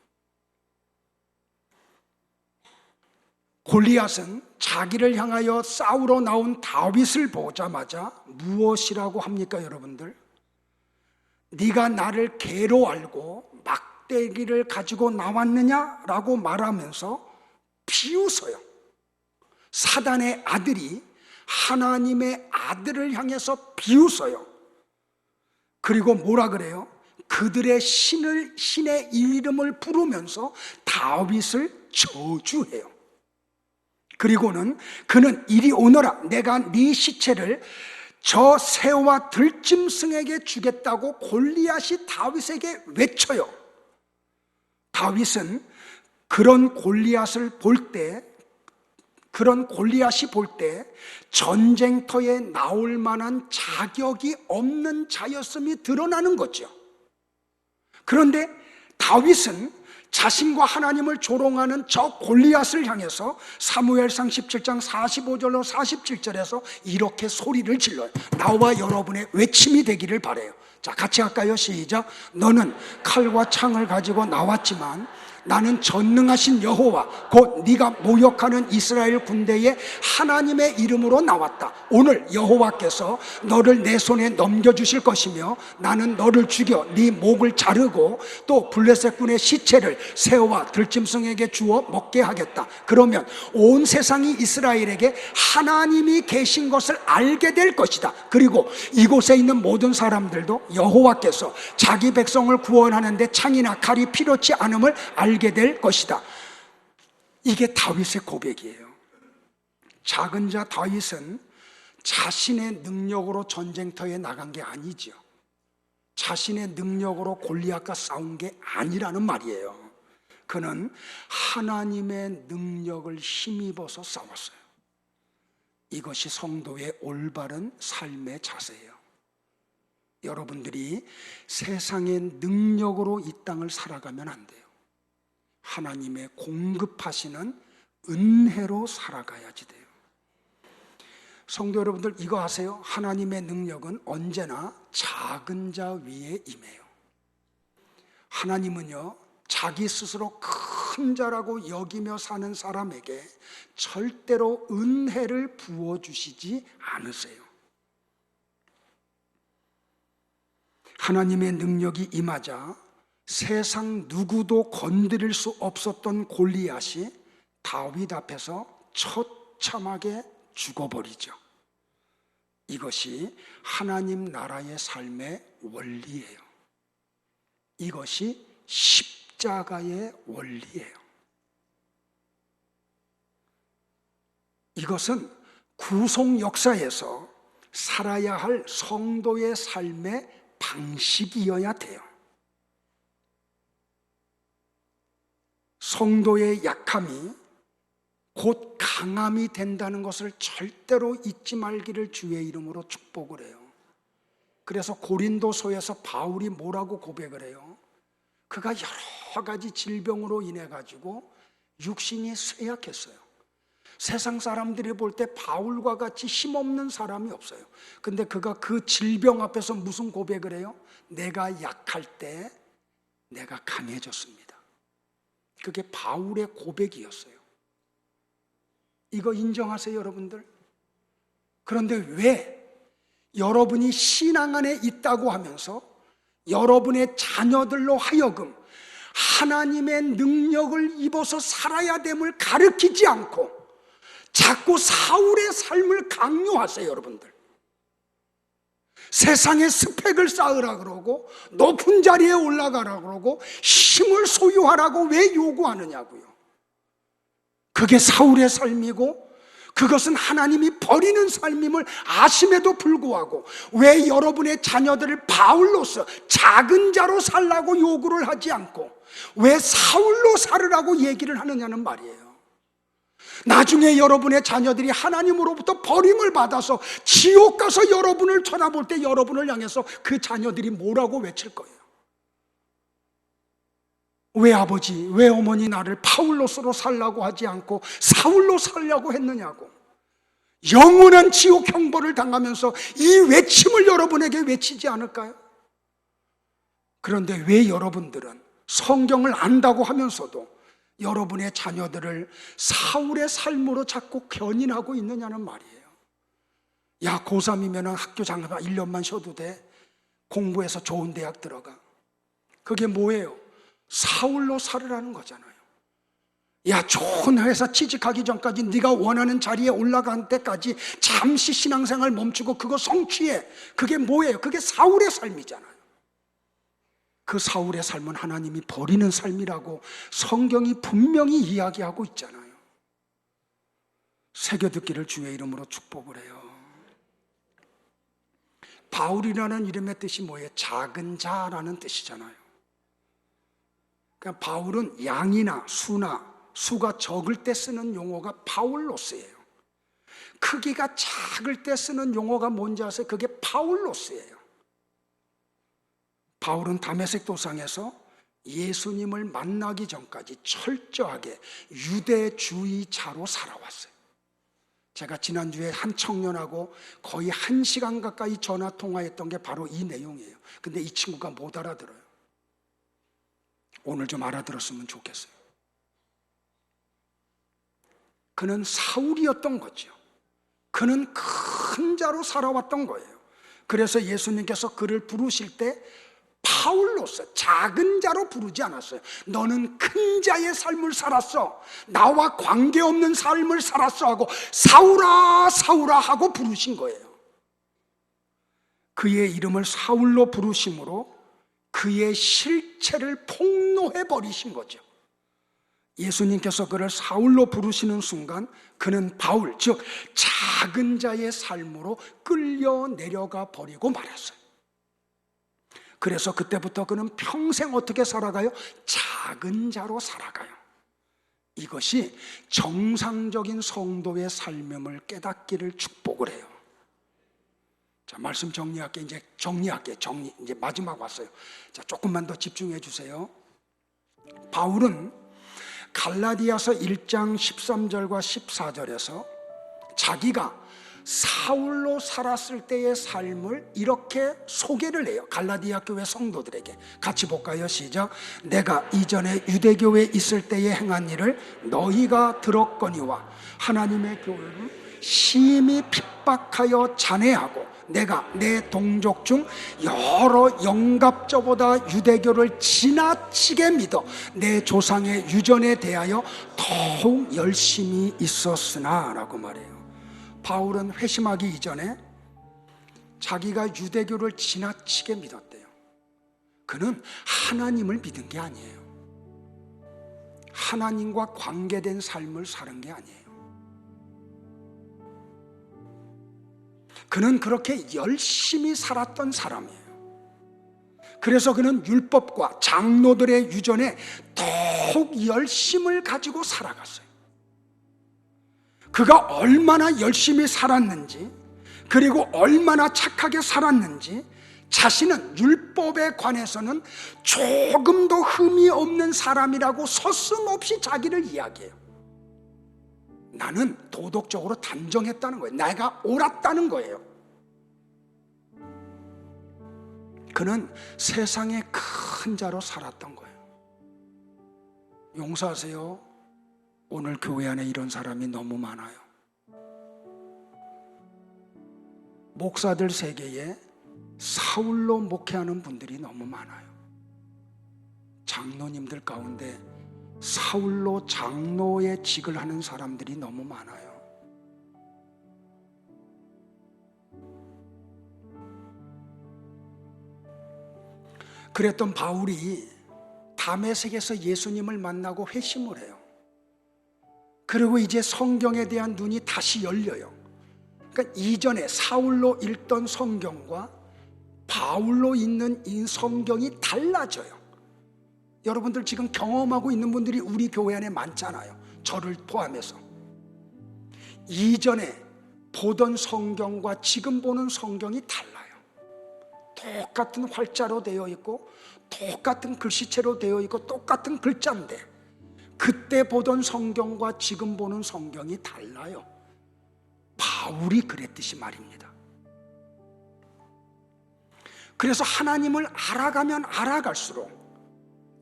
A: 골리앗은 자기를 향하여 싸우러 나온 다윗을 보자마자 무엇이라고 합니까, 여러분들? 네가 나를 개로 알고 막대기를 가지고 나왔느냐라고 말하면서 비웃어요. 사단의 아들이 하나님의 아들을 향해서 비웃어요. 그리고 뭐라 그래요? 그들의 신의 이름을 부르면서 다윗을 저주해요. 그리고는 그는 이리 오너라, 내가 네 시체를 저 새와 들짐승에게 주겠다고 골리앗이 다윗에게 외쳐요. 다윗은 그런 골리앗이 볼 때 전쟁터에 나올 만한 자격이 없는 자였음이 드러나는 거죠. 그런데 다윗은 자신과 하나님을 조롱하는 저 골리앗을 향해서 사무엘상 17장 45절로 47절에서 이렇게 소리를 질러요. 나와 여러분의 외침이 되기를 바라요. 자, 같이 할까요? 시작. 너는 칼과 창을 가지고 나왔지만 나는 전능하신 여호와 곧 네가 모욕하는 이스라엘 군대의 하나님의 이름으로 나왔다. 오늘 여호와께서 너를 내 손에 넘겨주실 것이며 나는 너를 죽여 네 목을 자르고 또 블레셋 군의 시체를 새와 들짐승에게 주어 먹게 하겠다. 그러면 온 세상이 이스라엘에게 하나님이 계신 것을 알게 될 것이다. 그리고 이곳에 있는 모든 사람들도 여호와께서 자기 백성을 구원하는데 창이나 칼이 필요치 않음을 알게 될 것이다. 이게 다윗의 고백이에요. 작은 자 다윗은 자신의 능력으로 전쟁터에 나간 게 아니죠. 자신의 능력으로 골리앗과 싸운 게 아니라는 말이에요. 그는 하나님의 능력을 힘입어서 싸웠어요. 이것이 성도의 올바른 삶의 자세예요. 여러분들이 세상의 능력으로 이 땅을 살아가면 안 돼요. 하나님의 공급하시는 은혜로 살아가야지 돼요. 성도 여러분들, 이거 아세요? 하나님의 능력은 언제나 작은 자 위에 임해요. 하나님은요, 자기 스스로 큰 자라고 여기며 사는 사람에게 절대로 은혜를 부어주시지 않으세요. 하나님의 능력이 임하자 세상 누구도 건드릴 수 없었던 골리앗이 다윗 앞에서 처참하게 죽어버리죠. 이것이 하나님 나라의 삶의 원리예요. 이것이 십자가의 원리예요. 이것은 구속 역사에서 살아야 할 성도의 삶의 방식이어야 돼요. 성도의 약함이 곧 강함이 된다는 것을 절대로 잊지 말기를 주의 이름으로 축복을 해요. 그래서 고린도서에서 바울이 뭐라고 고백을 해요? 그가 여러 가지 질병으로 인해 가지고 육신이 쇠약했어요. 세상 사람들이 볼 때 바울과 같이 힘없는 사람이 없어요. 근데 그가 그 질병 앞에서 무슨 고백을 해요? 내가 약할 때 내가 강해졌습니다. 그게 바울의 고백이었어요. 이거 인정하세요, 여러분들? 그런데 왜 여러분이 신앙 안에 있다고 하면서 여러분의 자녀들로 하여금 하나님의 능력을 입어서 살아야 됨을 가르치지 않고 자꾸 사울의 삶을 강요하세요, 여러분들? 세상에 스펙을 쌓으라 그러고 높은 자리에 올라가라 그러고 힘을 소유하라고 왜 요구하느냐고요. 그게 사울의 삶이고 그것은 하나님이 버리는 삶임을 아심에도 불구하고 왜 여러분의 자녀들을 바울로서 작은 자로 살라고 요구를 하지 않고 왜 사울로 살으라고 얘기를 하느냐는 말이에요. 나중에 여러분의 자녀들이 하나님으로부터 버림을 받아서 지옥 가서 여러분을 쳐다볼 때 여러분을 향해서 그 자녀들이 뭐라고 외칠 거예요? 왜 아버지, 왜 어머니 나를 바울로서로 살라고 하지 않고 사울로 살려고 했느냐고 영원한 지옥 형벌을 당하면서 이 외침을 여러분에게 외치지 않을까요? 그런데 왜 여러분들은 성경을 안다고 하면서도 여러분의 자녀들을 사울의 삶으로 자꾸 견인하고 있느냐는 말이에요. 야, 고3이면 학교 장사 1년만 쉬어도 돼. 공부해서 좋은 대학 들어가. 그게 뭐예요? 사울로 살으라는 거잖아요. 야, 좋은 회사 취직하기 전까지 네가 원하는 자리에 올라간 때까지 잠시 신앙생활 멈추고 그거 성취해. 그게 뭐예요? 그게 사울의 삶이잖아요. 그 사울의 삶은 하나님이 버리는 삶이라고 성경이 분명히 이야기하고 있잖아요. 새겨듣기를 주의 이름으로 축복을 해요. 바울이라는 이름의 뜻이 뭐예요? 작은 자라는 뜻이잖아요. 그러니까 바울은 양이나 수가 적을 때 쓰는 용어가 바울로스예요. 크기가 작을 때 쓰는 용어가 뭔지 아세요? 그게 바울로스예요. 바울은 다메섹 도상에서 예수님을 만나기 전까지 철저하게 유대주의자로 살아왔어요. 제가 지난주에 한 청년하고 거의 1시간 가까이 전화 통화했던 게 바로 이 내용이에요. 근데 이 친구가 못 알아들어요. 오늘 좀 알아들었으면 좋겠어요. 그는 사울이었던 거죠. 그는 큰 자로 살아왔던 거예요. 그래서 예수님께서 그를 부르실 때 바울로서 작은 자로 부르지 않았어요. 너는 큰 자의 삶을 살았어. 나와 관계없는 삶을 살았어 하고 사울아 사울아 하고 부르신 거예요. 그의 이름을 사울로 부르심으로 그의 실체를 폭로해 버리신 거죠. 예수님께서 그를 사울로 부르시는 순간 그는 바울, 즉 작은 자의 삶으로 끌려 내려가 버리고 말았어요. 그래서 그때부터 그는 평생 어떻게 살아가요? 작은 자로 살아가요. 이것이 정상적인 성도의 삶임을 깨닫기를 축복을 해요. 자, 말씀 정리할게. 이제 이제 마지막 왔어요. 자, 조금만 더 집중해 주세요. 바울은 갈라디아서 1장 13절과 14절에서 자기가 사울로 살았을 때의 삶을 이렇게 소개를 해요. 갈라디아 교회 성도들에게. 같이 볼까요? 시작. 내가 이전에 유대교회에 있을 때에 행한 일을 너희가 들었거니와 하나님의 교회를 심히 핍박하여 잔해하고 내가 내 동족 중 여러 영갑자보다 유대교를 지나치게 믿어 내 조상의 유전에 대하여 더욱 열심히 있었으나 라고 말해요. 바울은 회심하기 이전에 자기가 유대교를 지나치게 믿었대요. 그는 하나님을 믿은 게 아니에요. 하나님과 관계된 삶을 사는 게 아니에요. 그는 그렇게 열심히 살았던 사람이에요. 그래서 그는 율법과 장로들의 유전에 더욱 열심을 가지고 살아갔어요. 그가 얼마나 열심히 살았는지, 그리고 얼마나 착하게 살았는지 자신은 율법에 관해서는 조금도 흠이 없는 사람이라고 서슴없이 자기를 이야기해요. 나는 도덕적으로 단정했다는 거예요. 내가 옳았다는 거예요. 그는 세상의 큰 자로 살았던 거예요. 용서하세요. 오늘 교회 안에 이런 사람이 너무 많아요. 목사들 세계에 사울로 목회하는 분들이 너무 많아요. 장로님들 가운데 사울로 장로의 직을 하는 사람들이 너무 많아요. 그랬던 바울이 다메섹에서 예수님을 만나고 회심을 해요. 그리고 이제 성경에 대한 눈이 다시 열려요. 그러니까 이전에 사울로 읽던 성경과 바울로 읽는 이 성경이 달라져요. 여러분들 지금 경험하고 있는 분들이 우리 교회 안에 많잖아요. 저를 포함해서. 이전에 보던 성경과 지금 보는 성경이 달라요. 똑같은 활자로 되어 있고 똑같은 글씨체로 되어 있고 똑같은 글자인데 그때 보던 성경과 지금 보는 성경이 달라요. 바울이 그랬듯이 말입니다. 그래서 하나님을 알아가면 알아갈수록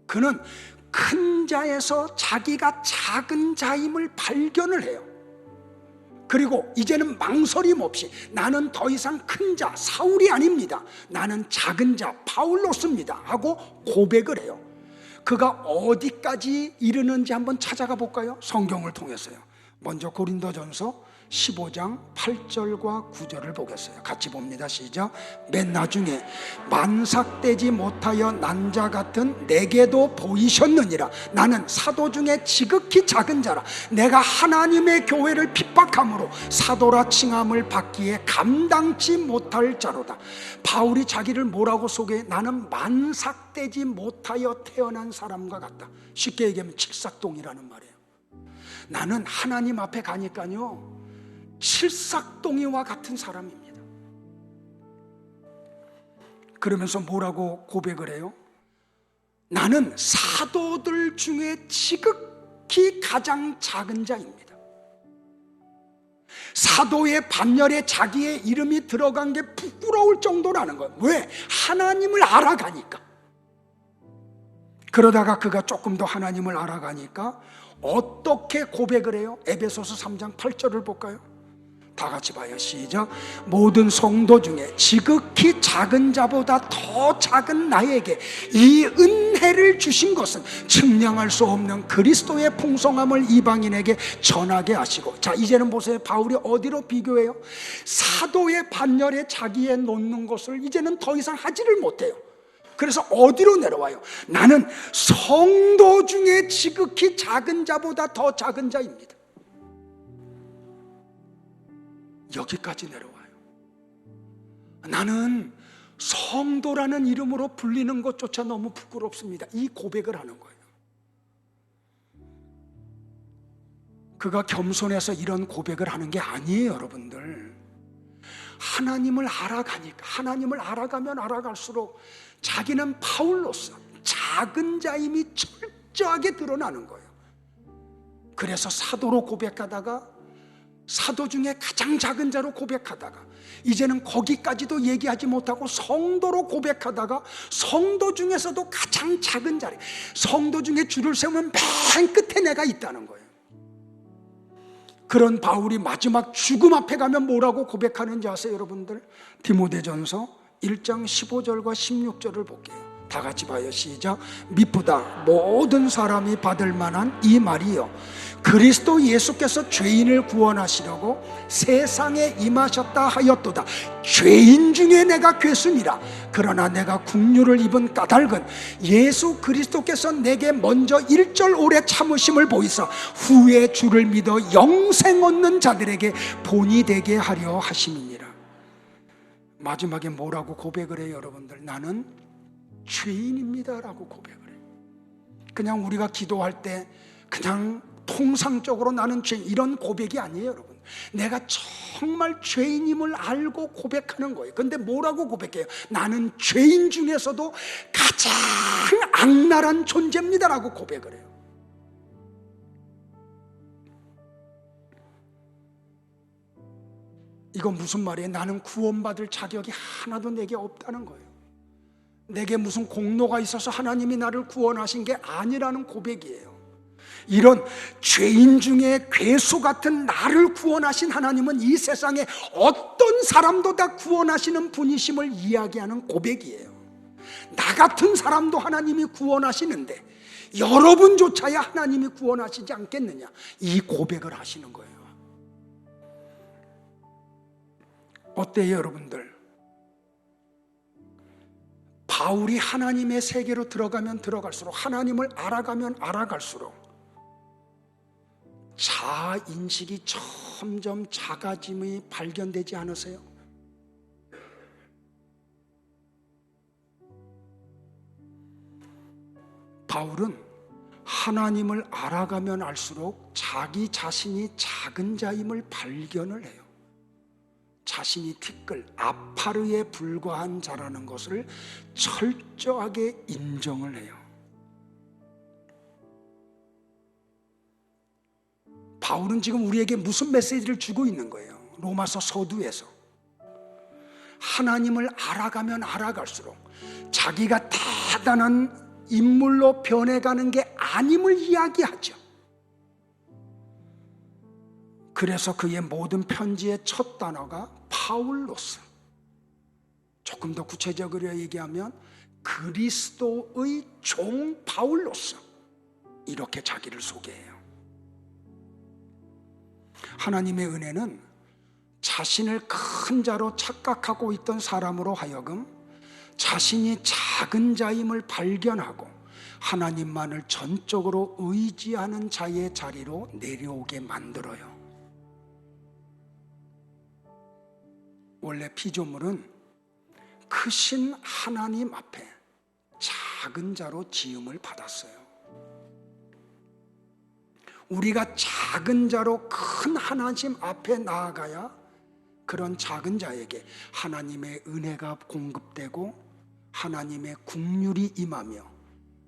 A: 그는 큰 자에서 자기가 작은 자임을 발견을 해요. 그리고 이제는 망설임 없이 나는 더 이상 큰 자 사울이 아닙니다. 나는 작은 자 바울로스입니다 하고 고백을 해요. 그가 어디까지 이르는지 한번 찾아가 볼까요? 성경을 통해서요. 먼저 고린도전서 15장 8절과 9절을 보겠어요. 같이 봅니다. 시작. 맨 나중에 만삭되지 못하여 난 자 같은 내게도 보이셨느니라. 나는 사도 중에 지극히 작은 자라. 내가 하나님의 교회를 핍박함으로 사도라 칭함을 받기에 감당치 못할 자로다. 바울이 자기를 뭐라고 소개해? 나는 만삭되지 못하여 태어난 사람과 같다. 쉽게 얘기하면 칠삭동이라는 말이에요. 나는 하나님 앞에 가니까요 칠삭동이와 같은 사람입니다. 그러면서 뭐라고 고백을 해요? 나는 사도들 중에 지극히 가장 작은 자입니다. 사도의 반열에 자기의 이름이 들어간 게 부끄러울 정도라는 거예요. 왜? 하나님을 알아가니까. 그러다가 그가 조금 더 하나님을 알아가니까 어떻게 고백을 해요? 에베소서 3장 8절을 볼까요? 다 같이 봐요. 시작. 모든 성도 중에 지극히 작은 자보다 더 작은 나에게 이 은혜를 주신 것은 측량할 수 없는 그리스도의 풍성함을 이방인에게 전하게 하시고. 자, 이제는 보세요. 바울이 어디로 비교해요? 사도의 반열에 자기에 놓는 것을 이제는 더 이상 하지를 못해요. 그래서 어디로 내려와요? 나는 성도 중에 지극히 작은 자보다 더 작은 자입니다. 여기까지 내려와요. 나는 성도라는 이름으로 불리는 것조차 너무 부끄럽습니다. 이 고백을 하는 거예요. 그가 겸손해서 이런 고백을 하는 게 아니에요, 여러분들. 하나님을 알아가니까, 하나님을 알아가면 알아갈수록 자기는 바울로서 작은 자임이 철저하게 드러나는 거예요. 그래서 사도로 고백하다가, 사도 중에 가장 작은 자로 고백하다가, 이제는 거기까지도 얘기하지 못하고 성도로 고백하다가, 성도 중에서도 가장 작은 자리, 성도 중에 줄을 세우면 맨 끝에 내가 있다는 거예요. 그런 바울이 마지막 죽음 앞에 가면 뭐라고 고백하는지 아세요, 여러분들? 디모데전서 1장 15절과 16절을 볼게요. 다 같이 봐요. 시작. 미쁘다 모든 사람이 받을 만한 이 말이요, 그리스도 예수께서 죄인을 구원하시려고 세상에 임하셨다 하였도다. 죄인 중에 내가 괴순이라. 그러나 내가 국류를 입은 까닭은 예수 그리스도께서 내게 먼저 일절 오래 참으심을 보이사 후에 주를 믿어 영생 얻는 자들에게 본이 되게 하려 하심이니라. 마지막에 뭐라고 고백을 해요, 여러분들? 나는 죄인입니다 라고 고백을 해요. 그냥 우리가 기도할 때 그냥 통상적으로 나는 죄인, 이런 고백이 아니에요, 여러분. 내가 정말 죄인임을 알고 고백하는 거예요. 근데 뭐라고 고백해요? 나는 죄인 중에서도 가장 악랄한 존재입니다 라고 고백을 해요. 이건 무슨 말이에요? 나는 구원받을 자격이 하나도 내게 없다는 거예요. 내게 무슨 공로가 있어서 하나님이 나를 구원하신 게 아니라는 고백이에요. 이런 죄인 중에 괴수 같은 나를 구원하신 하나님은 이 세상에 어떤 사람도 다 구원하시는 분이심을 이야기하는 고백이에요. 나 같은 사람도 하나님이 구원하시는데 여러분조차야 하나님이 구원하시지 않겠느냐, 이 고백을 하시는 거예요. 어때요, 여러분들? 바울이 하나님의 세계로 들어가면 들어갈수록, 하나님을 알아가면 알아갈수록 자아인식이 점점 작아짐이 발견되지 않으세요? 바울은 하나님을 알아가면 알수록 자기 자신이 작은 자임을 발견을 해요. 자신이 티끌, 아파르에 불과한 자라는 것을 철저하게 인정을 해요. 바울은 지금 우리에게 무슨 메시지를 주고 있는 거예요? 로마서 서두에서 하나님을 알아가면 알아갈수록 자기가 대단한 인물로 변해가는 게 아님을 이야기하죠. 그래서 그의 모든 편지의 첫 단어가 파울로스, 조금 더 구체적으로 얘기하면 그리스도의 종 바울로스, 이렇게 자기를 소개해요. 하나님의 은혜는 자신을 큰 자로 착각하고 있던 사람으로 하여금 자신이 작은 자임을 발견하고 하나님만을 전적으로 의지하는 자의 자리로 내려오게 만들어요. 원래 피조물은 크신 하나님 앞에 작은 자로 지음을 받았어요. 우리가 작은 자로 큰 하나님 앞에 나아가야 그런 작은 자에게 하나님의 은혜가 공급되고 하나님의 긍휼이 임하며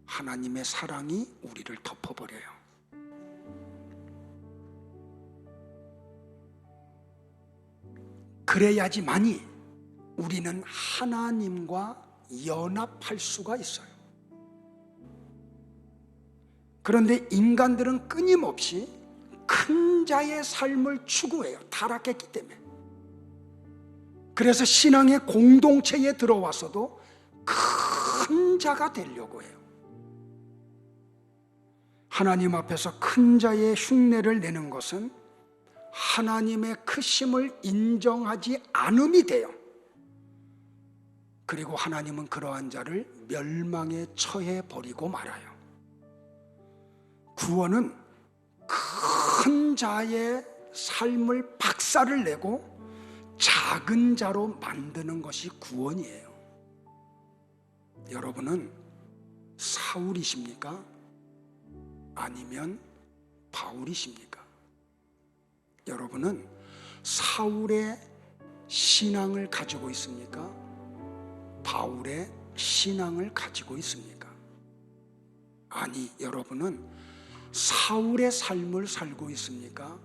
A: 하나님의 사랑이 우리를 덮어버려요. 그래야지만이 우리는 하나님과 연합할 수가 있어요. 그런데 인간들은 끊임없이 큰 자의 삶을 추구해요. 타락했기 때문에. 그래서 신앙의 공동체에 들어와서도 큰 자가 되려고 해요. 하나님 앞에서 큰 자의 흉내를 내는 것은 하나님의 크심을 인정하지 않음이 돼요. 그리고 하나님은 그러한 자를 멸망에 처해 버리고 말아요. 구원은 큰 자의 삶을 박살을 내고 작은 자로 만드는 것이 구원이에요. 여러분은 사울이십니까? 아니면 바울이십니까? 여러분은 사울의 신앙을 가지고 있습니까? 바울의 신앙을 가지고 있습니까? 아니, 여러분은 사울의 삶을 살고 있습니까?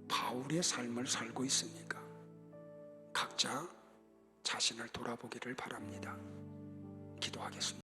A: 바울의 삶을 살고 있습니까? 각자 자신을 돌아보기를 바랍니다. 기도하겠습니다.